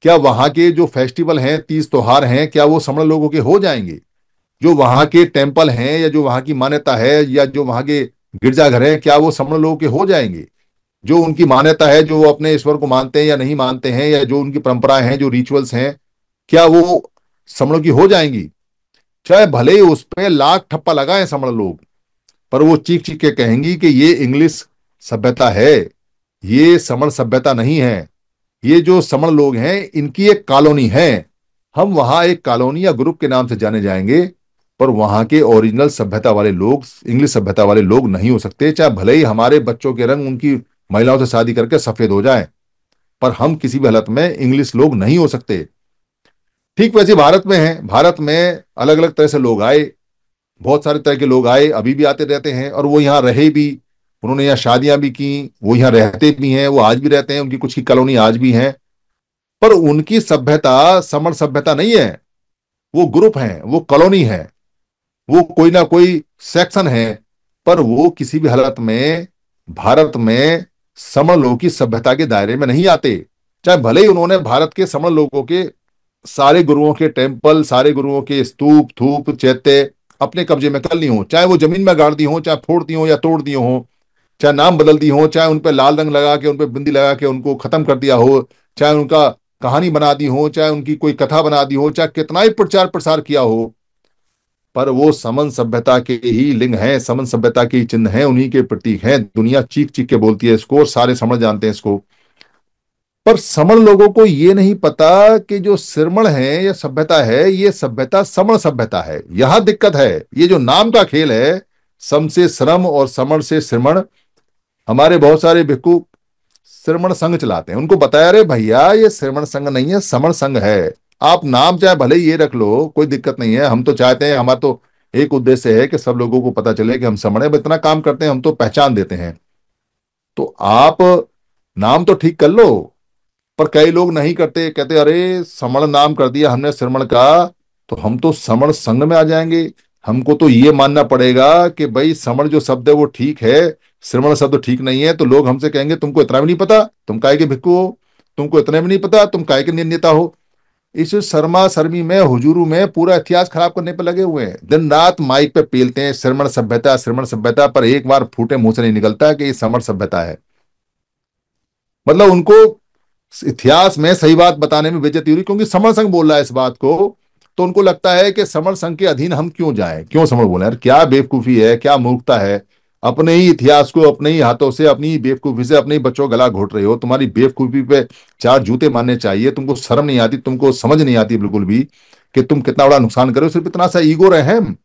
क्या वहां के जो फेस्टिवल हैं, तीज त्योहार हैं, क्या वो समण लोगों के हो जाएंगे? जो वहां के टेम्पल हैं, या जो वहां की मान्यता है, या जो वहां के गिरजाघर हैं, क्या वो समण लोगों के हो जाएंगे? जो उनकी मान्यता है, जो वो अपने ईश्वर को मानते हैं या नहीं मानते हैं, या जो उनकी परंपराएं हैं, जो रिचुअल्स हैं, क्या वो समणों की हो जाएंगी? चाहे भले ही उस पे लाख ठप्पा लगाए समण लोग, पर वो चीख चीख के कहेंगी कि ये इंग्लिश सभ्यता है, ये समण सभ्यता नहीं है। ये जो समण लोग हैं इनकी एक कॉलोनी है। हम वहां एक कॉलोनी या ग्रुप के नाम से जाने जाएंगे, पर वहां के ओरिजिनल सभ्यता वाले लोग, इंग्लिश सभ्यता वाले लोग नहीं हो सकते। चाहे भले ही हमारे बच्चों के रंग उनकी महिलाओं से शादी करके सफेद हो जाए, पर हम किसी भी हालत में इंग्लिश लोग नहीं हो सकते। ठीक वैसे भारत में है। भारत में अलग अलग तरह से लोग आए, बहुत सारे तरह के लोग आए, अभी भी आते रहते हैं, और वो यहाँ रहे भी। उन्होंने यहाँ शादियां भी की, वो यहाँ रहते भी हैं, वो आज भी रहते हैं, उनकी कुछ की कॉलोनी आज भी है। पर उनकी सभ्यता समण सभ्यता नहीं है। वो ग्रुप है, वो कॉलोनी है, वो कोई ना कोई सेक्शन है, पर वो किसी भी हालत में भारत में समण लोगों की सभ्यता के दायरे में नहीं आते। चाहे भले ही उन्होंने भारत के समण लोगों के सारे गुरुओं के टेम्पल, सारे गुरुओं के स्तूप थूप चैत्य अपने कब्जे में कर ली हो, चाहे वो जमीन में गाड़ दी हो, चाहे फोड़ दी हो या तोड़ दी हो, चाहे नाम बदल दी हो, चाहे उन पे लाल रंग लगा के, उन पे बिंदी लगा के उनको खत्म कर दिया हो, चाहे उनका कहानी बना दी हो, चाहे उनकी कोई कथा बना दी हो, चाहे कितना ही प्रचार प्रसार किया हो, पर वो समन सभ्यता के ही लिंग हैं, समन सभ्यता के ही चिन्ह हैं, उन्हीं के प्रतीक हैं। दुनिया चीख चीख के बोलती है इसको, और सारे समझ जानते हैं इसको। पर समण लोगों को ये नहीं पता कि जो सिरमण है, ये सभ्यता है, ये सभ्यता समण सभ्यता है। यहां दिक्कत है। ये जो नाम का खेल है, सम से श्रम और समण से श्रमण, हमारे बहुत सारे भिक्खु श्रमण संघ चलाते हैं। उनको बताया, अरे भैया ये श्रमण संघ नहीं है, समण संघ है। आप नाम चाहे भले ही ये रख लो, कोई दिक्कत नहीं है। हम तो चाहते हैं, हमारा तो एक उद्देश्य है कि सब लोगों को पता चले कि हम समण है। इतना काम करते हैं, हम तो पहचान देते हैं। तो आप नाम तो ठीक कर लो। पर कई लोग नहीं करते, कहते अरे समण नाम कर दिया हमने श्रमण का, तो हम तो समण संघ में आ जाएंगे। हमको तो ये मानना पड़ेगा कि भाई समण जो शब्द है वो ठीक है, श्रमण शब्द ठीक नहीं है। तो लोग हमसे कहेंगे तुमको इतना भी नहीं पता, तुम काहे के भिक्खु हो, तुमको इतना भी नहीं पता, तुम काहे के नेता हो। इस शर्मा शर्मी में, हुजूरू में पूरा इतिहास खराब करने पे लगे हुए हैं। दिन रात माइक पे पेलते हैं श्रमण सभ्यता, श्रमण सभ्यता, पर एक बार फूटे मुंह से नहीं निकलता कि ये समण सभ्यता है। मतलब उनको इतिहास में सही बात बताने में बेइज्जती हो रही, क्योंकि समर संघ बोल रहा है इस बात को। तो उनको लगता है कि समर संघ के अधीन हम क्यों जाएं, क्यों समर बोले। यार क्या बेवकूफी है, क्या मूर्खता है। अपने ही इतिहास को अपने ही हाथों से, अपनी ही बेवकूफी से अपने ही बच्चों को गला घोट रहे हो। तुम्हारी बेवकूफी पे चार जूते मारने चाहिए। तुमको शर्म नहीं आती, तुमको समझ नहीं आती बिल्कुल भी कि तुम कितना बड़ा नुकसान करे हो, सिर्फ इतना सा ईगो रहम।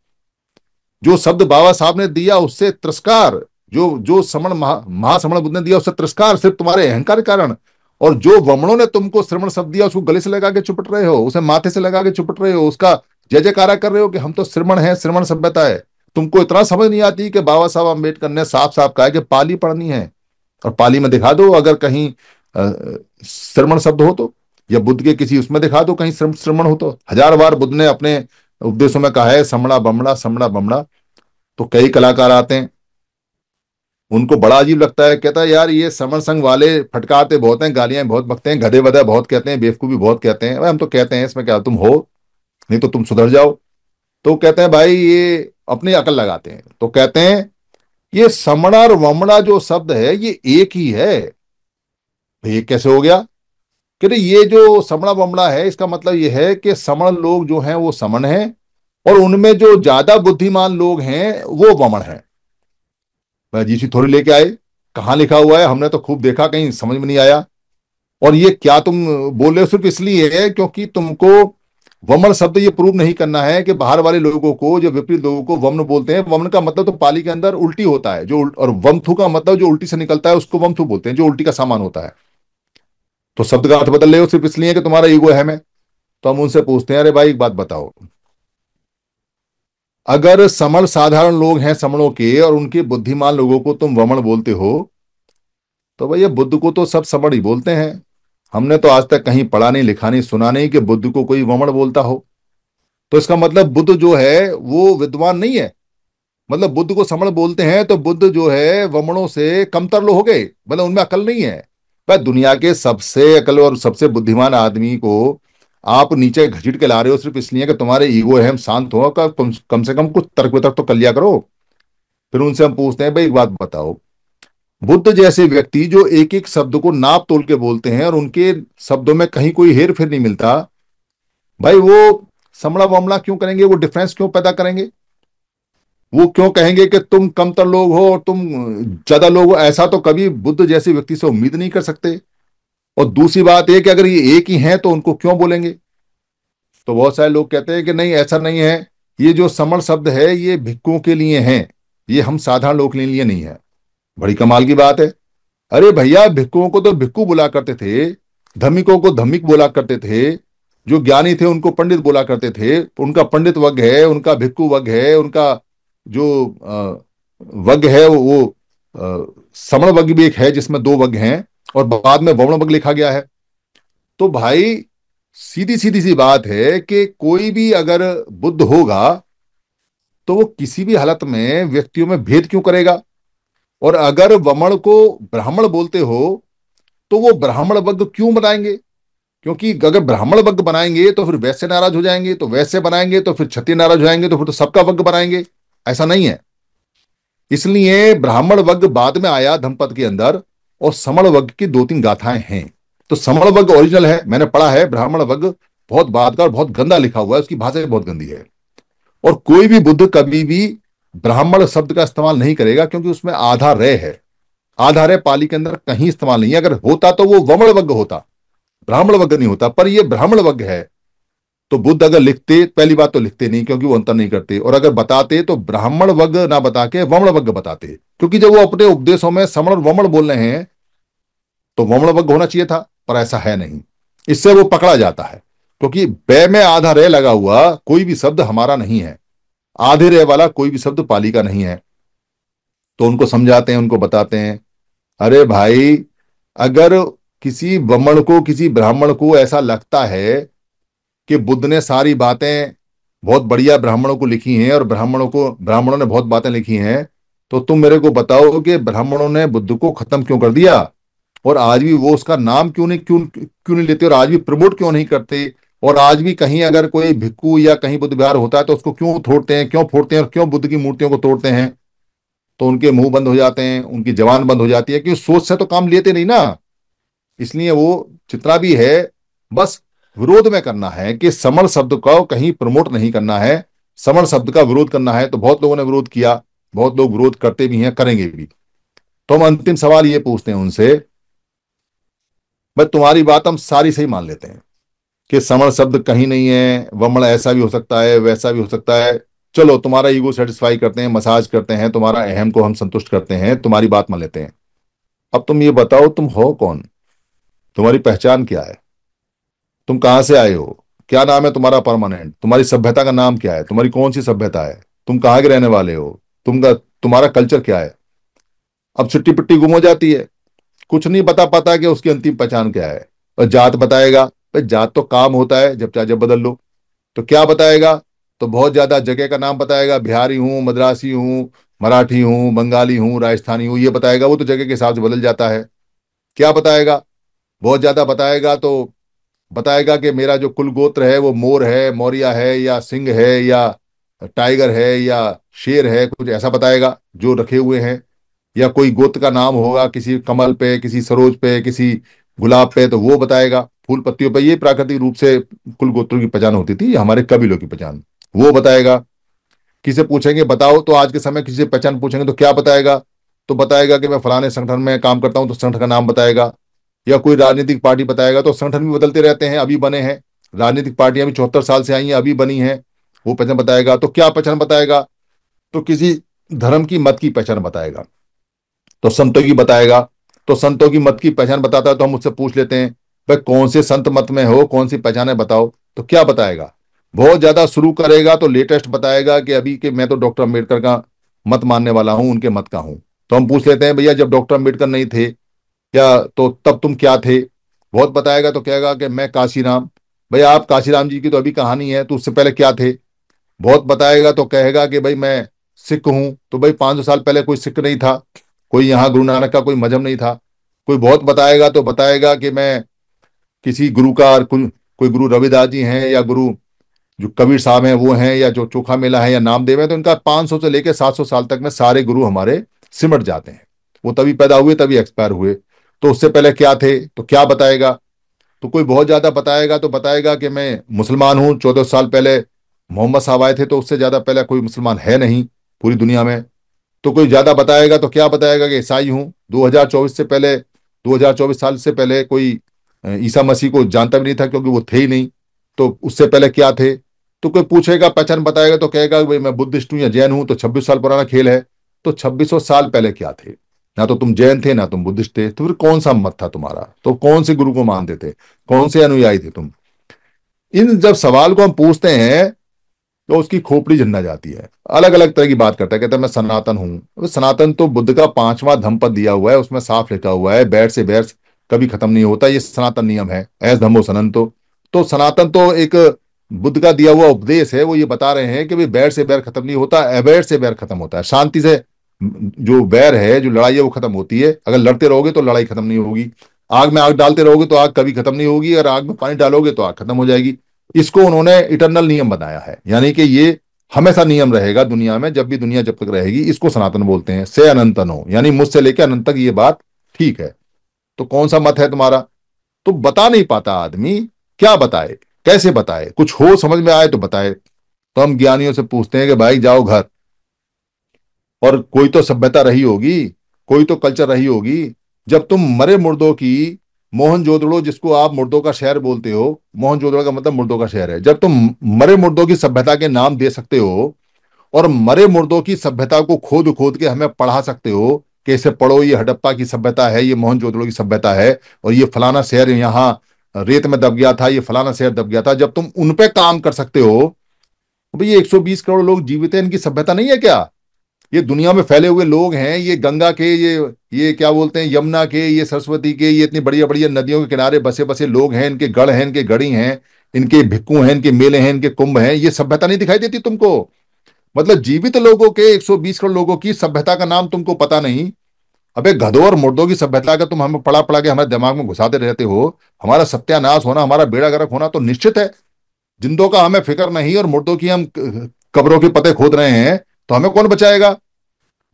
जो शब्द बाबा साहब ने दिया उससे तिरस्कार, जो जो श्रमण महाश्रमण बुद्ध ने दिया उससे तिरस्कार सिर्फ तुम्हारे अहंकार के कारण। और जो वमनों ने तुमको श्रवण शब्द दिया उसको गले से लगा के चुपट रहे हो, उसे माथे से लगा के चुपट रहे हो, उसका जय जयकारा कर रहे हो कि हम तो श्रमण है, श्रमण सभ्यता है। तुमको इतना समझ नहीं आती कि बाबा साहब अम्बेडकर ने साफ साफ कहा है कि पाली पढ़नी है, और पाली में दिखा दो अगर कहीं श्रमण शब्द हो तो, या बुद्ध के किसी उसमें दिखा दो कहीं श्रमण हो तो। हजार बार बुद्ध ने अपने उपदेशों में कहा है समड़ा बमड़ा समड़ा बमड़ा। तो कई कलाकार आते हैं, उनको बड़ा अजीब लगता है, कहता है यार ये समर संघ वाले फटकारते बहुत हैं, गालियां बहुत बकते हैं, गधे बधे बहुत कहते हैं, बेवकूफी बहुत कहते हैं। भाई हम तो कहते हैं इसमें क्या, तुम हो, नहीं तो तुम सुधर जाओ। तो कहते हैं भाई ये अपनी अकल लगाते हैं, तो कहते हैं ये समणा और वमड़ा जो शब्द है ये एक ही है। भाई ये कैसे हो गया? कहते ये जो समणा वमड़ा है इसका मतलब ये है कि समण लोग जो हैं वो समण हैं, और उनमें जो ज्यादा बुद्धिमान लोग हैं वो वमन है। मैं जीसी थोड़ी लेके आए, कहाँ लिखा हुआ है? हमने तो खूब देखा, कहीं समझ में नहीं आया। और ये क्या तुम बोल रहे हो सिर्फ इसलिए है क्योंकि तुमको वमन शब्द ये प्रूव नहीं करना है कि बाहर वाले लोगों को, जो विपरीत लोगों को वमन बोलते हैं। वमन का मतलब तो पाली के अंदर उल्टी होता है, जो और वमथु का मतलब जो उल्टी से निकलता है उसको वमथु बोलते हैं, जो उल्टी का सामान होता है। तो शब्द का अर्थ बदल रहे हो सिर्फ इसलिए कि तुम्हारा ईगो है में। तो हम उनसे पूछते हैं अरे भाई एक बात बताओ, अगर समण साधारण लोग हैं समणों के और उनके बुद्धिमान लोगों को तुम वमन बोलते हो, तो भैया बुद्ध को तो सब समण ही बोलते हैं। हमने तो आज तक कहीं पढ़ा नहीं, लिखा नहीं, सुना नहीं कि बुद्ध को कोई वमन बोलता हो। तो इसका मतलब बुद्ध जो है वो विद्वान नहीं है। मतलब बुद्ध को समण बोलते हैं तो बुद्ध जो है वमनों से कमतर लोग हो गए, मतलब उनमें अकल नहीं है। भाई दुनिया के सबसे अकल और सबसे बुद्धिमान आदमी को आप नीचे घसीट के ला रहे हो सिर्फ इसलिए कि तुम्हारे ईगो है, हम शांत हो, कम से कम कुछ तर्क वितर्क तो कर लिया करो। फिर उनसे हम पूछते हैं भाई एक बात बताओ, बुद्ध जैसे व्यक्ति जो एक एक शब्द को नाप तोल के बोलते हैं और उनके शब्दों में कहीं कोई हेर फेर नहीं मिलता, भाई वो समड़ा वमड़ा क्यों करेंगे? वो डिफरेंस क्यों पैदा करेंगे? वो क्यों कहेंगे कि तुम कमतर लोग हो और तुम ज्यादा लोग हो? ऐसा तो कभी बुद्ध जैसे व्यक्ति से उम्मीद नहीं कर सकते। और दूसरी बात यह कि अगर ये एक ही हैं तो उनको क्यों बोलेंगे? तो बहुत सारे लोग कहते हैं कि नहीं ऐसा नहीं है, ये जो समण शब्द है ये भिक्खुओं के लिए है, ये हम साधारण लोग के लिए नहीं है। बड़ी कमाल की बात है। अरे भैया भिक्खुओं को तो भिक्खु बोला करते थे, धम्मिकों को धम्मिक बोला करते थे, जो ज्ञानी थे उनको पंडित बोला करते थे। उनका पंडित वर्ग है, उनका भिक्खु वर्ग है, उनका जो वर्ग है वो समण वर्ग भी एक है जिसमें दो वर्ग हैं, और बाद में वर्ण वर्ग लिखा गया है। तो भाई सीधी सीधी सी बात है कि कोई भी अगर बुद्ध होगा तो वो किसी भी हालत में व्यक्तियों में भेद क्यों करेगा? और अगर वमन को ब्राह्मण बोलते हो तो वो ब्राह्मण वर्ग क्यों बनाएंगे? क्योंकि अगर ब्राह्मण वर्ग बनाएंगे तो फिर वैश्य नाराज हो जाएंगे, तो वैश्य बनाएंगे तो फिर क्षत्रिय नाराज हो जाएंगे, तो फिर तो सबका वर्ग बनाएंगे। ऐसा नहीं है। इसलिए ब्राह्मण वर्ग बाद में आया धम्मपद के अंदर, और समण वर्ग की दो तीन गाथाएं हैं। तो समण वर्ग ओरिजिनल है, मैंने पढ़ा है। ब्राह्मण वर्ग बहुत बाद का और बहुत गंदा लिखा हुआ है, उसकी भाषा भी बहुत गंदी है। और कोई भी बुद्ध कभी भी ब्राह्मण शब्द का इस्तेमाल नहीं करेगा, क्योंकि उसमें आधा रे है। आधा रे पाली के अंदर कहीं इस्तेमाल नहीं है। अगर होता तो वो वमण वर्ग होता, ब्राह्मण वर्ग नहीं होता। पर ये ब्राह्मण वर्ग है। तो बुद्ध अगर लिखते, पहली बात तो लिखते नहीं क्योंकि वो अंतर नहीं करते, और अगर बताते तो ब्राह्मण वर्ग ना बता के वमण वर्ग बताते, क्योंकि जब वो अपने उपदेशों में समण और वमण बोल रहे हैं तो वमण वर्ग होना चाहिए था, पर ऐसा है नहीं। इससे वो पकड़ा जाता है, क्योंकि बै में आधा रे लगा हुआ कोई भी शब्द हमारा नहीं है, आधे रे वाला कोई भी शब्द पाली का नहीं है। तो उनको समझाते हैं, उनको बताते हैं अरे भाई अगर किसी वमन को, किसी ब्राह्मण को ऐसा लगता है कि बुद्ध ने सारी बातें बहुत बढ़िया ब्राह्मणों को लिखी हैं और ब्राह्मणों ने बहुत बातें लिखी हैं, तो तुम मेरे को बताओ कि ब्राह्मणों ने बुद्ध को खत्म क्यों कर दिया? और आज भी वो उसका नाम क्यों नहीं लेते, और आज भी प्रमोट क्यों नहीं करते? और आज भी कहीं अगर कोई भिक्खु या कहीं बुद्ध विहार होता है तो उसको क्यों तोड़ते हैं, क्यों फोड़ते हैं, और क्यों बुद्ध की मूर्तियों को तोड़ते हैं? तो उनके मुंह बंद हो जाते हैं, उनकी जबान बंद हो जाती है, क्योंकि सोच से तो काम लेते नहीं ना। इसलिए वो जितना भी है बस विरोध में करना है कि समण शब्द को कहीं प्रमोट नहीं करना है। समण शब्द का विरोध करना है। तो बहुत लोगों ने विरोध किया, बहुत लोग विरोध करते भी हैं, करेंगे भी। तो हम अंतिम सवाल ये पूछते हैं उनसे, भाई तुम्हारी बात हम सारी सही मान लेते हैं कि समण शब्द कहीं नहीं है, वमन ऐसा भी हो सकता है, वैसा भी हो सकता है, चलो तुम्हारा ईगो सेटिस्फाई करते हैं, मसाज करते हैं, तुम्हारा अहम को हम संतुष्ट करते हैं, तुम्हारी बात मान लेते हैं। अब तुम ये बताओ तुम हो कौन, तुम्हारी पहचान क्या है, तुम कहां से आए हो, क्या नाम है तुम्हारा परमानेंट, तुम्हारी सभ्यता का नाम क्या है, तुम्हारी कौन सी सभ्यता है, तुम कहाँ के रहने वाले हो, तुम्हारा कल्चर क्या है। अब चिट्टी पिट्टी गुम हो जाती है, कुछ नहीं बता पाता कि उसकी अंतिम पहचान क्या है। और जात बताएगा, भाई जात तो काम होता है जब चाहे जब बदल लो। तो क्या बताएगा, तो बहुत ज्यादा जगह का नाम बताएगा, बिहारी हूँ, मद्रासी हूँ, मराठी हूँ, बंगाली हूँ, राजस्थानी हूँ, ये बताएगा। वो तो जगह के हिसाब से बदल जाता है। क्या बताएगा, बहुत ज्यादा बताएगा तो बताएगा कि मेरा जो कुल गोत्र है वो मोर है, मौर्य है, या सिंह है, या टाइगर है, या शेर है, कुछ ऐसा बताएगा जो रखे हुए हैं। या कोई गोत्र का नाम होगा, किसी कमल पे, किसी सरोज पे, किसी गुलाब पे, तो वो बताएगा। फूल पत्तियों पे, ये प्राकृतिक रूप से कुल गोत्रों की पहचान होती थी, ये हमारे कबीलों की पहचान, वो बताएगा। किसे पूछेंगे बताओ, तो आज के समय किसी से पहचान पूछेंगे तो क्या बताएगा, तो बताएगा कि मैं फलाने संगठन में काम करता हूं, तो संगठन का नाम बताएगा। या कोई राजनीतिक पार्टी बताएगा, तो संगठन भी बदलते रहते हैं, अभी बने हैं राजनीतिक पार्टियां भी 74 साल से आई हैं, अभी बनी हैं। वो पहचान बताएगा। तो क्या पहचान बताएगा, तो किसी धर्म की मत की पहचान बताएगा, तो संतों की बताएगा। तो संतों की मत की पहचान बताता है, तो हम उससे पूछ लेते हैं भाई कौन से संत मत में हो, कौन सी पहचान है बताओ। तो क्या बताएगा, बहुत ज्यादा शुरू करेगा तो लेटेस्ट बताएगा कि अभी के मैं तो डॉक्टर अम्बेडकर का मत मानने वाला हूं, उनके मत का हूं। तो हम पूछ लेते हैं भैया जब डॉक्टर अम्बेडकर नहीं थे क्या, तो तब तुम क्या थे। बहुत बताएगा तो कहेगा कि मैं काशीराम। भैया आप काशीराम जी की तो अभी कहानी है, तो उससे पहले क्या थे। बहुत बताएगा तो कहेगा कि भाई मैं सिख हूं, तो भाई 500 साल पहले कोई सिख नहीं था, कोई यहाँ गुरु नानक का कोई मजहब नहीं था। कोई बहुत बताएगा तो बताएगा कि मैं किसी गुरु का, कोई गुरु रविदास जी हैं, या गुरु जो कबीर साहब हैं वो हैं, या जो चोखा मेला है, या नामदेव है, तो इनका 500 से लेकर 700 साल तक में सारे गुरु हमारे सिमट जाते हैं। वो तभी पैदा हुए, तभी एक्सपायर हुए। तो उससे पहले क्या थे, तो क्या बताएगा। तो कोई बहुत ज्यादा बताएगा तो बताएगा कि मैं मुसलमान हूं, 14 साल पहले मोहम्मद साहब आए थे, तो उससे ज्यादा पहले कोई मुसलमान है नहीं पूरी दुनिया में। तो कोई ज्यादा बताएगा तो क्या बताएगा कि ईसाई हूं, 2024 से पहले, 2024 साल से पहले कोई ईसा मसीह को जानता भी नहीं था, क्योंकि वो थे ही नहीं। तो उससे पहले क्या थे। तो कोई पूछेगा पहचान बताएगा तो कहेगा भाई मैं बुद्धिस्ट हूं या जैन हूं, तो 26 साल पुराना खेल है। तो 2600 साल पहले क्या थे, ना तो तुम जैन थे ना तुम बुद्धिस्ट थे, तो फिर कौन सा मत था तुम्हारा, तो कौन से गुरु को मानते थे, कौन से अनुयायी थे तुम। इन जब सवाल को हम पूछते हैं तो उसकी खोपड़ी झन्ना जाती है, अलग अलग तरह की बात करता है, कहता है मैं सनातन हूं। अबे सनातन तो बुद्ध का 5वां धम्मपद दिया हुआ है, उसमें साफ लिखा हुआ है बैर से बैर कभी खत्म नहीं होता, ये सनातन नियम है, ऐस धम्मो सनंतो। तो सनातन तो एक बुद्ध का दिया हुआ उपदेश है, वो ये बता रहे हैं कि भाई बैर से बैर खत्म नहीं होता, अबैर से बैर खत्म होता है, शांति से जो बैर है, जो लड़ाई है, वो खत्म होती है। अगर लड़ते रहोगे तो लड़ाई खत्म नहीं होगी। आग में आग डालते रहोगे तो आग कभी खत्म नहीं होगी, अगर आग में पानी डालोगे तो आग खत्म हो जाएगी। इसको उन्होंने इटरनल नियम बनाया है, यानी कि ये हमेशा नियम रहेगा दुनिया में, जब भी दुनिया जब तक रहेगी। इसको सनातन बोलते हैं। से अनंतन हो, यानी मुझसे लेकर अनंत तक ये बात ठीक है। तो कौन सा मत है तुम्हारा, तो बता नहीं पाता आदमी, क्या बताए, कैसे बताए, कुछ हो समझ में आए तो बताए। तो हम ज्ञानियों से पूछते हैं कि भाई जाओ घर, और कोई तो सभ्यता रही होगी, कोई तो कल्चर रही होगी। जब तुम मरे मुर्दों की, मोहनजोदड़ो जिसको आप मुर्दों का शहर बोलते हो, मोहनजोदड़ो का मतलब मुर्दों का शहर है, जब तुम मरे मुर्दों की सभ्यता के नाम दे सकते हो, और मरे मुर्दों की सभ्यता को खोद खोद के हमें पढ़ा सकते हो कि इसे पढ़ो, ये हड़प्पा की सभ्यता है, ये मोहनजोदड़ो की सभ्यता है, और ये फलाना शहर यहाँ रेत में दब गया था, ये फलाना शहर दब गया था, जब तुम उन पे काम कर सकते हो। तो भाई ये 120 करोड़ लोग जीवित हैं, इनकी सभ्यता नहीं है क्या। ये दुनिया में फैले हुए लोग हैं, ये गंगा के, ये क्या बोलते हैं, यमुना के, ये सरस्वती के, ये इतनी बढ़िया बढ़िया नदियों के किनारे बसे बसे लोग हैं, इनके गढ़ हैं, इनके गढ़ी हैं, इनके भिक्खू हैं, इनके मेले हैं, इनके कुंभ हैं। ये सभ्यता नहीं दिखाई देती तुमको। मतलब जीवित लोगों के, 120 करोड़ लोगों की सभ्यता का नाम तुमको पता नहीं। अबे गधों और मुर्दों की सभ्यता का तुम हमें पढ़ा पढ़ा के हमारे दिमाग में घुसाते रहते हो। हमारा सत्यानाश होना, हमारा बेड़ा गर्क होना तो निश्चित है। जिंदों का हमें फिक्र नहीं, और मुर्दों की हम कब्रों के पते खोद रहे हैं, तो हमें कौन बचाएगा।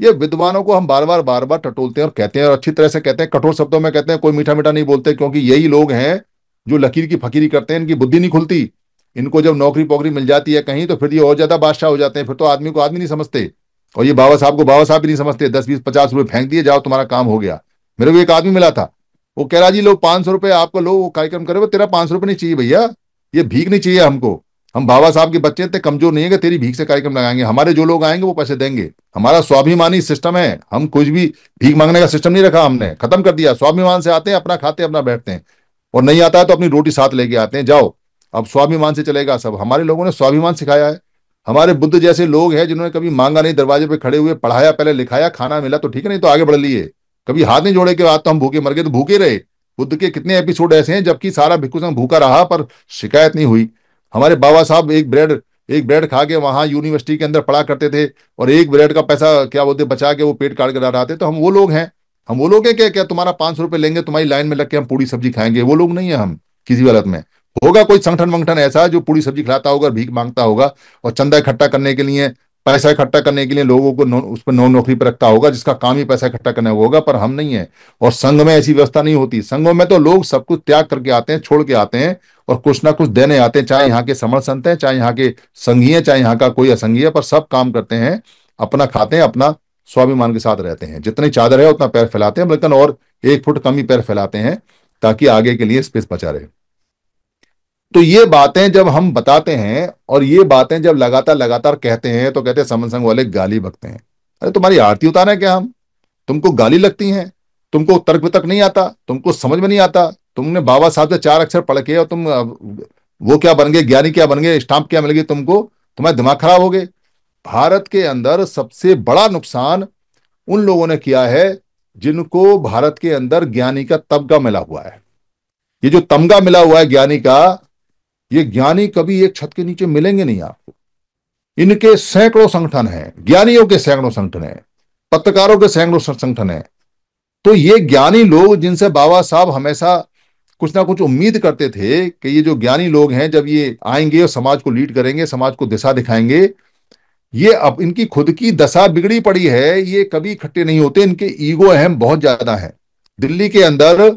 ये विद्वानों को हम बार बार टटोलते हैं और कहते हैं, और अच्छी तरह से कहते हैं, कठोर शब्दों में कहते हैं, कोई मीठा मीठा नहीं बोलते, क्योंकि यही लोग हैं जो लकीर की फकीरी करते हैं, इनकी बुद्धि नहीं खुलती। इनको जब नौकरी पोकरी मिल जाती है कहीं, तो फिर ये और ज्यादा बादशाह हो जाते हैं, फिर तो आदमी को आदमी नहीं समझते। और ये बाबा साहब को बाबा साहब भी नहीं समझते, 10 20 50 रुपए फेंक दिए, जाओ तुम्हारा काम हो गया। मेरे को एक आदमी मिला था, वो कह रहा जी लो 500 रुपए आपको, लो वो कार्यक्रम करे, वो तेरा 500 रुपये नहीं चाहिए भैया, ये भीख नहीं चाहिए हमको। हम बाबा साहब के बच्चे इतने कमजोर नहीं है कि तेरी भीख से कार्यक्रम लगाएंगे। हमारे जो लोग आएंगे वो पैसे देंगे। हमारा स्वाभिमानी सिस्टम है, हम कुछ भी भीख मांगने का सिस्टम नहीं रखा, हमने खत्म कर दिया। स्वाभिमान से आते हैं, अपना खाते हैं, अपना बैठते हैं, और नहीं आता है तो अपनी रोटी साथ लेके आते हैं। जाओ, अब स्वाभिमान से चलेगा सब। हमारे लोगों ने स्वाभिमान सिखाया है। हमारे बुद्ध जैसे लोग हैं जिन्होंने कभी मांगा नहीं, दरवाजे पे खड़े हुए पढ़ाया, पहले लिखाया, खाना मिला तो ठीक है, नहीं तो आगे बढ़ लिए। कभी हाथ नहीं जोड़े के बाद तो हम भूखे मर गए, तो भूखे रहे। बुद्ध के कितने एपिसोड ऐसे हैं जबकि सारा भिक्खु संघ भूखा रहा पर शिकायत नहीं हुई। हमारे बाबा साहब एक ब्रेड खा के वहां यूनिवर्सिटी के अंदर पढ़ा करते थे, और एक ब्रेड का पैसा क्या बोलते बचा के वो पेट काट कर रहे थे। तो हम वो लोग हैं? हम वो लोग हैं क्या? क्या तुम्हारा 500 रुपये लेंगे, तुम्हारी लाइन में लग के हम पूरी सब्जी खाएंगे? वो लोग नहीं है हम किसी हालत में। होगा कोई संगठन वंगठन ऐसा जो पूरी सब्जी खिलाता होगा, भीख मांगता होगा, और चंदा इकट्ठा करने के लिए, पैसा इकट्ठा करने के लिए लोगों को उस पर नौकरी पर रखता होगा, जिसका काम ही पैसा इकट्ठा करना होगा। पर हम नहीं है। और संघ में ऐसी व्यवस्था नहीं होती। संघों में तो लोग सब कुछ त्याग करके आते हैं, छोड़ के आते हैं, और कुछ ना कुछ देने आते हैं। चाहे यहाँ के समर संत हैं, चाहे यहाँ के संघी हैं, चाहे यहाँ का कोई असंघी है, पर सब काम करते हैं, अपना खाते हैं, अपना स्वाभिमान के साथ रहते हैं। जितनी चादर है उतना पैर फैलाते हैं, लेकिन और 1 फुट कम ही पैर फैलाते हैं, ताकि आगे के लिए स्पेस बचा रहे। तो ये बातें जब हम बताते हैं, और ये बातें जब लगातार लगातार कहते हैं, तो कहते हैं समन संघ वाले गाली बकते हैं। अरे तुम्हारी आरती उतारा है क्या हम? तुमको गाली लगती हैं? तुमको तर्क वितर्क नहीं आता? तुमको समझ में नहीं आता? तुमने बाबा साहब से 4 अक्षर पढ़ के, और तुम वो क्या बन गए, ज्ञानी क्या बन गए, स्टाम्प क्या मिल गई तुमको? तुम्हारा दिमाग खराब हो गए। भारत के अंदर सबसे बड़ा नुकसान उन लोगों ने किया है जिनको भारत के अंदर ज्ञानी का तमगा मिला हुआ है। ये जो तमगा मिला हुआ है ज्ञानी का, ये ज्ञानी कभी एक छत के नीचे मिलेंगे नहीं आपको। इनके सैकड़ों संगठन हैं, ज्ञानियों के सैकड़ों संगठन हैं, पत्रकारों के सैकड़ों संगठन हैं। तो ये ज्ञानी लोग जिनसे बाबा साहब हमेशा कुछ ना कुछ उम्मीद करते थे कि ये जो ज्ञानी लोग हैं जब ये आएंगे और समाज को लीड करेंगे, समाज को दिशा दिखाएंगे, ये अब इनकी खुद की दशा बिगड़ी पड़ी है। ये कभी इकट्ठे नहीं होते, इनके ईगो अहम बहुत ज्यादा है। दिल्ली के अंदर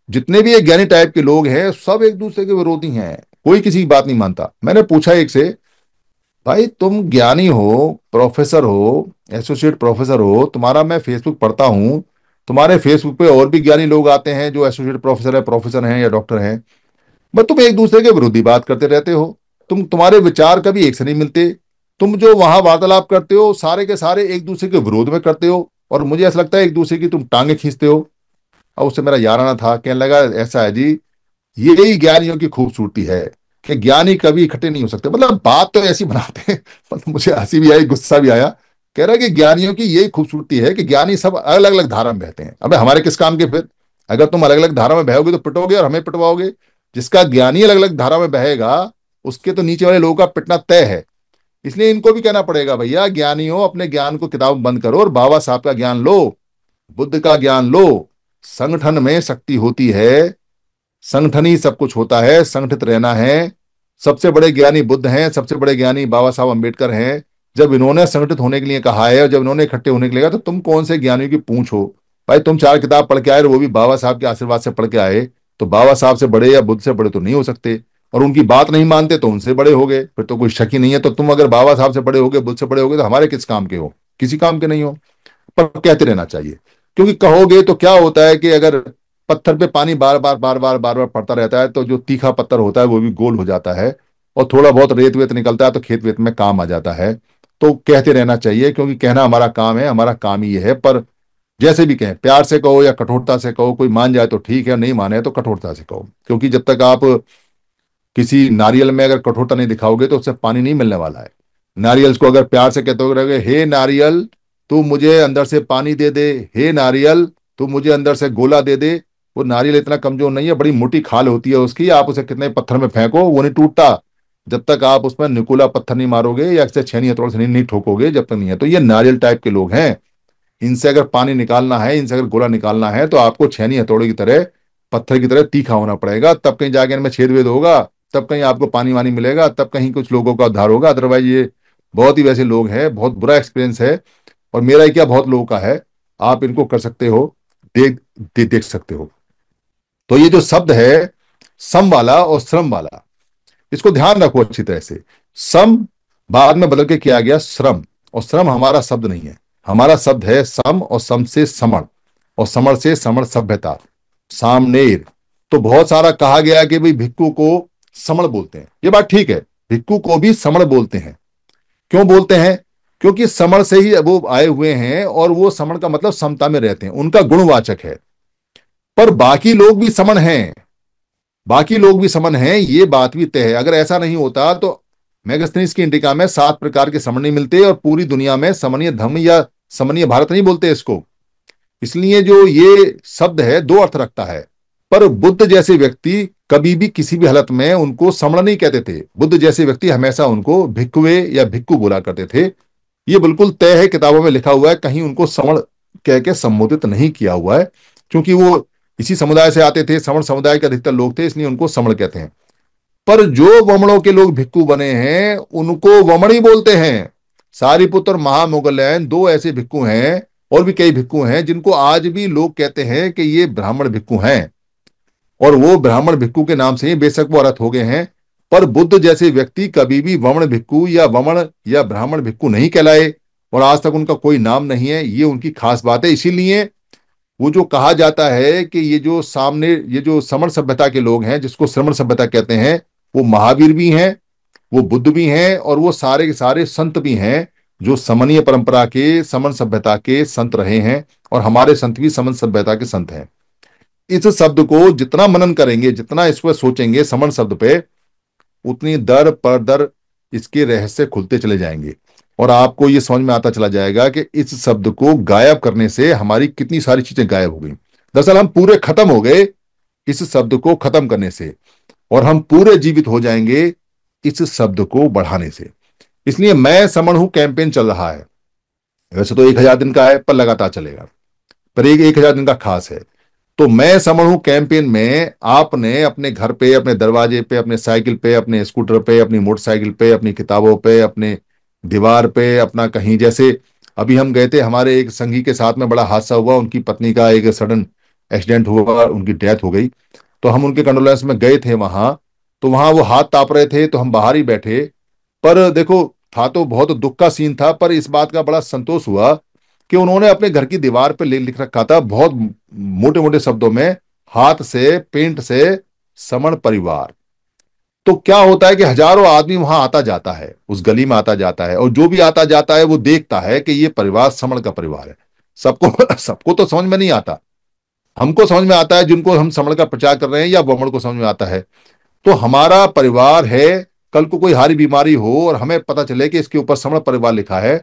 जितने भी एक ज्ञानी टाइप के लोग हैं, सब एक दूसरे के विरोधी हैं, कोई किसी की बात नहीं मानता। मैंने पूछा एक से, भाई तुम ज्ञानी हो, प्रोफेसर हो, एसोसिएट प्रोफेसर हो, तुम्हारा मैं फेसबुक पढ़ता हूं, तुम्हारे फेसबुक पे और भी ज्ञानी लोग आते हैं जो एसोसिएट प्रोफेसर है, प्रोफेसर हैं या डॉक्टर हैं, बट तुम एक दूसरे के विरोधी बात करते रहते हो। तुम्हारे विचार कभी एक से नहीं मिलते। तुम जो वहां वार्तालाप करते हो सारे के सारे एक दूसरे के विरोध में करते हो, और मुझे ऐसा लगता है एक दूसरे की तुम टांगे खींचते हो। और उससे मेरा याराना था, कहने लगा ऐसा है जी, यही ज्ञानियों की खूबसूरती है कि ज्ञानी कभी इकट्ठे नहीं हो सकते। मतलब बात तो ऐसी बनाते हैं, मतलब मुझे हंसी भी आई, गुस्सा भी आया। कह रहा है कि ज्ञानियों की यही खूबसूरती है कि ज्ञानी सब अलग अलग धारा में बहते हैं। अबे हमारे किस काम के फिर? अगर तुम अलग अलग धारा में बहोगे तो पिटोगे और हमें पिटवाओगे। जिसका ज्ञानी अलग अलग धारा में बहेगा, उसके तो नीचे वाले लोगों का पिटना तय है। इसलिए इनको भी कहना पड़ेगा, भैया ज्ञानियों अपने ज्ञान को किताब बंद करो और बाबा साहब का ज्ञान लो, बुद्ध का ज्ञान लो। संगठन में शक्ति होती है, संगठन ही सब कुछ होता है, संगठित रहना है। सबसे बड़े ज्ञानी बुद्ध हैं, सबसे बड़े ज्ञानी बाबा साहब अम्बेडकर हैं। जब इन्होंने संगठित होने के लिए कहा है और जब इन्होंने इकट्ठे होने के लिए कहा, तो तुम कौन से ज्ञानियों की पूंछ हो? भाई तुम 4 किताब पढ़ के आए, और वो भी बाबा साहब के आशीर्वाद से पढ़ के आए, तो बाबा साहब से बड़े या बुद्ध से बड़े तो नहीं हो सकते। और उनकी बात नहीं मानते तो उनसे बड़े हो गए, फिर तो कोई शक ही नहीं है। तो तुम अगर बाबा साहब से बड़े हो गए, बुद्ध से बड़े हो गए, तो हमारे किस काम के हो? किसी काम के नहीं हो। पर कहते रहना चाहिए, क्योंकि कहोगे तो क्या होता है कि अगर पत्थर पे पानी बार बार बार बार बार बार पड़ता रहता है, तो जो तीखा पत्थर होता है वो भी गोल हो जाता है, और थोड़ा बहुत रेत वेत निकलता है तो खेत वेत में काम आ जाता है। तो कहते रहना चाहिए, क्योंकि कहना हमारा काम है, हमारा काम ही ये है। पर जैसे भी कहें, प्यार से कहो या कठोरता से कहो, कोई मान जाए तो ठीक है, नहीं माने तो कठोरता से कहो। क्योंकि जब तक आप किसी नारियल में अगर कठोरता नहीं दिखाओगे तो उससे पानी नहीं मिलने वाला है। नारियल को अगर प्यार से कहते हो, हे नारियल तू मुझे अंदर से पानी दे दे, हे नारियल तू मुझे अंदर से गोला दे दे, वो नारियल इतना कमजोर नहीं है, बड़ी मोटी खाल होती है उसकी। आप उसे कितने पत्थर में फेंको वो नहीं टूटता, जब तक आप उसमें निकुला पत्थर नहीं मारोगे या इससे छेनी हथौड़े से नहीं ठोकोगे, जब तक नहीं है। तो ये नारियल टाइप के लोग हैं। इनसे अगर पानी निकालना है, इनसे अगर गोला निकालना है, तो आपको छेनी हथौड़े की तरह, पत्थर की तरह तीखा होना पड़ेगा। तब कहीं जाके इनमें छेद वेद होगा, तब कहीं आपको पानी वानी मिलेगा, तब कहीं कुछ लोगों का उद्धार होगा। अदरवाइज ये बहुत ही वैसे लोग हैं, बहुत बुरा एक्सपीरियंस है। और मेरा ही क्या, बहुत लोगों का है। आप इनको कर सकते हो, देख सकते हो। तो ये जो शब्द है सम वाला और श्रम वाला, इसको ध्यान रखो अच्छी तरह से। सम बाद में बदल के किया गया श्रम, और श्रम हमारा शब्द नहीं है। हमारा शब्द है सम, और सम से समण, और समण से समण सभ्यता, सामनेर। तो बहुत सारा कहा गया कि भाई भिक्खु को समण बोलते हैं, ये बात ठीक है। भिक्खु को भी समण बोलते हैं। क्यों बोलते हैं? क्योंकि समण से ही वो आए हुए हैं और वो समण का मतलब समता में रहते हैं, उनका गुणवाचक है। पर बाकी लोग भी समण हैं, बाकी लोग भी समन हैं, ये बात भी तय है। अगर ऐसा नहीं होता तो मेगास्थनीज की इंडिका में 7 प्रकार के समन नहीं मिलते और पूरी दुनिया में समन्वय धर्म या समन्वय भारत नहीं बोलते इसको। इसलिए जो ये शब्द है 2 अर्थ रखता है। पर बुद्ध जैसे व्यक्ति कभी भी किसी भी हालत में उनको समण नहीं कहते थे। बुद्ध जैसे व्यक्ति हमेशा उनको भिक्खुवे या भिक्खु बोला करते थे। ये बिल्कुल तय है, किताबों में लिखा हुआ है, कहीं उनको समण कह के संबोधित नहीं किया हुआ है, क्योंकि वो इसी समुदाय से आते थे, समण समुदाय के अधिकतर लोग थे, इसलिए उनको समण कहते हैं। पर जो वमणों के लोग भिक्खु बने हैं उनको वमण ही बोलते हैं। सारिपुत्र और महामोगलैन 2 ऐसे भिक्खु हैं, और भी कई भिक्खु हैं जिनको आज भी लोग कहते हैं कि ये ब्राह्मण भिक्खु हैं, और वो ब्राह्मण भिक्खु के नाम से ही बेशक वो अर्थ हो गए हैं। पर बुद्ध जैसे व्यक्ति कभी भी वमण भिक्खु या वमण या ब्राह्मण भिक्खु नहीं कहलाए, और आज तक उनका कोई नाम नहीं है। ये उनकी खास बात है। इसीलिए वो जो कहा जाता है कि ये जो समण सभ्यता के लोग हैं, जिसको श्रमण सभ्यता कहते हैं, वो महावीर भी हैं, वो बुद्ध भी हैं, और वो सारे के सारे संत भी हैं, जो समनीय परंपरा के समण सभ्यता के संत रहे हैं। और हमारे संत भी समण सभ्यता के संत हैं। इस शब्द को जितना मनन करेंगे, जितना इस पर सोचेंगे समण शब्द पे, उतनी दर पर दर इसके रहस्य खुलते चले जाएंगे, और आपको ये समझ में आता चला जाएगा कि इस शब्द को गायब करने से हमारी कितनी सारी चीजें गायब हो गई। दरअसल हम पूरे खत्म हो गए इस शब्द को खत्म करने से, और हम पूरे जीवित हो जाएंगे इस शब्द को बढ़ाने से। इसलिए मैं समण हूं कैंपेन चल रहा है। वैसे तो 1000 दिन का है, पर लगातार चलेगा। पर 1000 दिन का खास है। तो मैं समण हूं कैंपेन में आपने अपने घर पे, अपने दरवाजे पे, अपने साइकिल पे, अपने स्कूटर पे, अपनी मोटरसाइकिल पे, अपनी किताबों पे, अपने दीवार पे, अपना कहीं, जैसे अभी हम गए थे, हमारे एक संगी के साथ में बड़ा हादसा हुआ, उनकी पत्नी का एक सडन एक्सीडेंट हुआ, उनकी डेथ हो गई। तो हम उनके कंडोलेंस में गए थे वहां। तो वहां वो हाथ ताप रहे थे, तो हम बाहर ही बैठे। पर देखो, था तो बहुत दुख का सीन था, पर इस बात का बड़ा संतोष हुआ कि उन्होंने अपने घर की दीवार पे लिख रखा था बहुत मोटे मोटे शब्दों में, हाथ से पेंट से, समण परिवार। तो क्या होता है कि हजारों आदमी वहां आता जाता है, उस गली में आता जाता है, और जो भी आता जाता है वो देखता है कि ये परिवार समण का परिवार है। सबको सबको तो समझ में नहीं आता। हमको समझ में आता है जिनको हम समण का प्रचार कर रहे हैं, या वमण को समझ में आता है। तो हमारा परिवार है। कल को कोई हारी बीमारी हो और हमें पता चले कि इसके ऊपर समण परिवार लिखा है,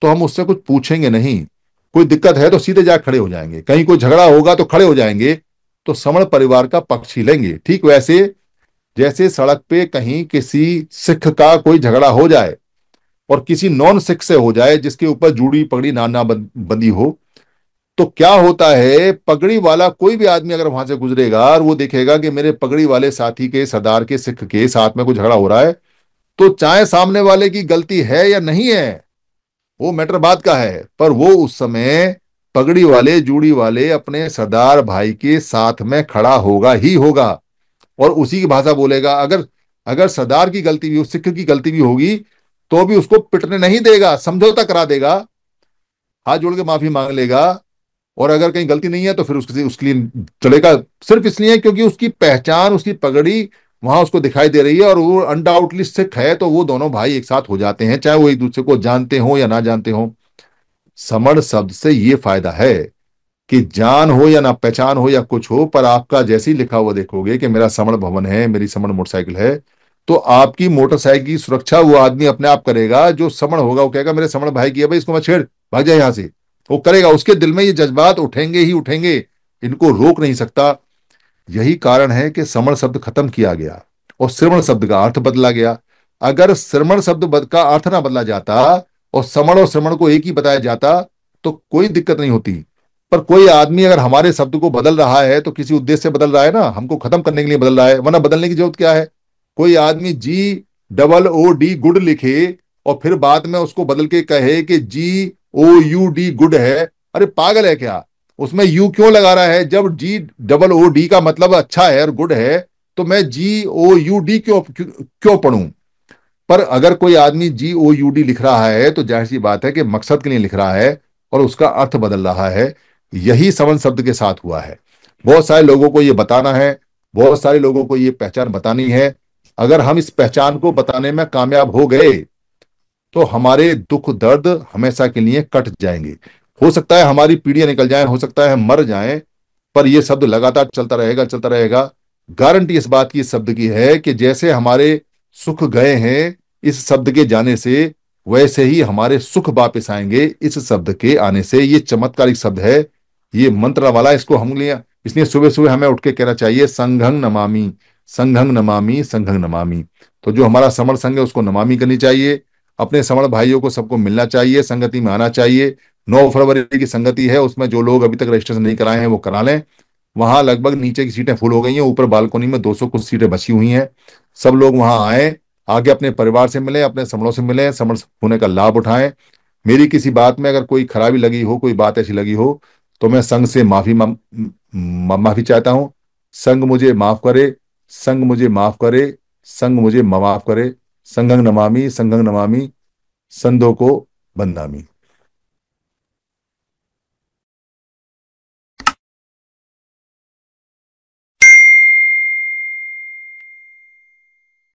तो हम उससे कुछ पूछेंगे नहीं। कोई दिक्कत है तो सीधे जाकर खड़े हो जाएंगे, कहीं कोई झगड़ा होगा तो खड़े हो जाएंगे, तो समण परिवार का पक्ष ही लेंगे। ठीक वैसे जैसे सड़क पे कहीं किसी सिख का कोई झगड़ा हो जाए और किसी नॉन सिख से हो जाए जिसके ऊपर जूड़ी पगड़ी ना बंदी हो, तो क्या होता है, पगड़ी वाला कोई भी आदमी अगर वहां से गुजरेगा और वो देखेगा कि मेरे पगड़ी वाले साथी के, सरदार के, सिख के साथ में कोई झगड़ा हो रहा है, तो चाहे सामने वाले की गलती है या नहीं है, वो मैटर बात का है, पर वो उस समय पगड़ी वाले, जूड़ी वाले अपने सरदार भाई के साथ में खड़ा होगा ही होगा, और उसी की भाषा बोलेगा। अगर अगर सरदार की गलती भी, सिख की गलती भी होगी, तो भी उसको पिटने नहीं देगा, समझौता करा देगा, हाथ जोड़ के माफी मांग लेगा। और अगर कहीं गलती नहीं है तो फिर उसके उसके लिए चलेगा, सिर्फ इसलिए क्योंकि उसकी पहचान, उसकी पगड़ी वहां उसको दिखाई दे रही है, और वो अनडाउटली सिख है, तो वो दोनों भाई एक साथ हो जाते हैं, चाहे वो एक दूसरे को जानते हो या ना जानते हो। समण शब्द से ये फायदा है कि जान हो या ना पहचान हो या कुछ हो, पर आपका जैसे ही लिखा हुआ देखोगे कि मेरा समण भवन है, मेरी समण मोटरसाइकिल है, तो आपकी मोटरसाइकिल की सुरक्षा वो आदमी अपने आप करेगा। जो समण होगा वो कहेगा मेरे समण भाई की है, भाई इसको मत छेड़, भाग जाए यहां से। वो करेगा, उसके दिल में ये जज्बात उठेंगे ही उठेंगे, इनको रोक नहीं सकता। यही कारण है कि समण शब्द खत्म किया गया और श्रवण शब्द का अर्थ बदला गया। अगर श्रवण शब्द का अर्थ ना बदला जाता और समण और श्रवण को एक ही बताया जाता, तो कोई दिक्कत नहीं होती। पर कोई आदमी अगर हमारे शब्द को बदल रहा है तो किसी उद्देश्य से बदल रहा है ना, हमको खत्म करने के लिए बदल रहा है, वरना बदलने की जरूरत क्या है। कोई आदमी GOOD गुड लिखे और फिर बाद में उसको बदल के कहे कि GOUD गुड है, अरे पागल है क्या? उसमें यू क्यों लगा रहा है? जब GOOD का मतलब अच्छा है और गुड है, तो मैं GOUD क्यों पढ़ूं? पर अगर कोई आदमी GOUD लिख रहा है तो जाहिर सी बात है कि मकसद के लिए लिख रहा है और उसका अर्थ बदल रहा है। यही समन शब्द के साथ हुआ है। बहुत सारे लोगों को ये बताना है, बहुत सारे लोगों को ये पहचान बतानी है अगर हम इस पहचान को बताने में कामयाब हो गए तो हमारे दुख दर्द हमेशा के लिए कट जाएंगे। हो सकता है हमारी पीढ़ियां निकल जाएं, हो सकता है हम मर जाएं, पर यह शब्द लगातार चलता रहेगा, चलता रहेगा। गारंटी इस बात की, इस शब्द की है कि जैसे हमारे सुख गए हैं इस शब्द के जाने से, वैसे ही हमारे सुख वापस आएंगे इस शब्द के आने से। ये चमत्कारिक शब्द है, ये मंत्र वाला। इसको हम लिया, इसलिए सुबह सुबह हमें उठ के कहना चाहिए संघं नमामि, संघं नमामि, संघं नमामि। तो जो हमारा समर संघ है उसको नमामि करनी चाहिए। अपने समण भाइयों को सबको मिलना चाहिए, संगति में आना चाहिए। 9 फरवरी की संगति है, उसमें जो लोग अभी तक रजिस्ट्रेशन नहीं कराए हैं वो करा लें। वहां लगभग नीचे की सीटें फुल हो गई हैं, ऊपर बालकोनी में 200 कुछ सीटें बची हुई हैं। सब लोग वहां आए, आगे अपने परिवार से मिलें, अपने समणों से मिलें, समण होने का लाभ उठाएं। मेरी किसी बात में अगर कोई खराबी लगी हो, कोई बात ऐसी लगी हो, तो मैं संघ से माफी चाहता हूं। संघ मुझे माफ करे, संघ मुझे माफ करे, संघ मुझे माफ करे। संघं नमामि, संघं नमामि, संदो को बंदामी।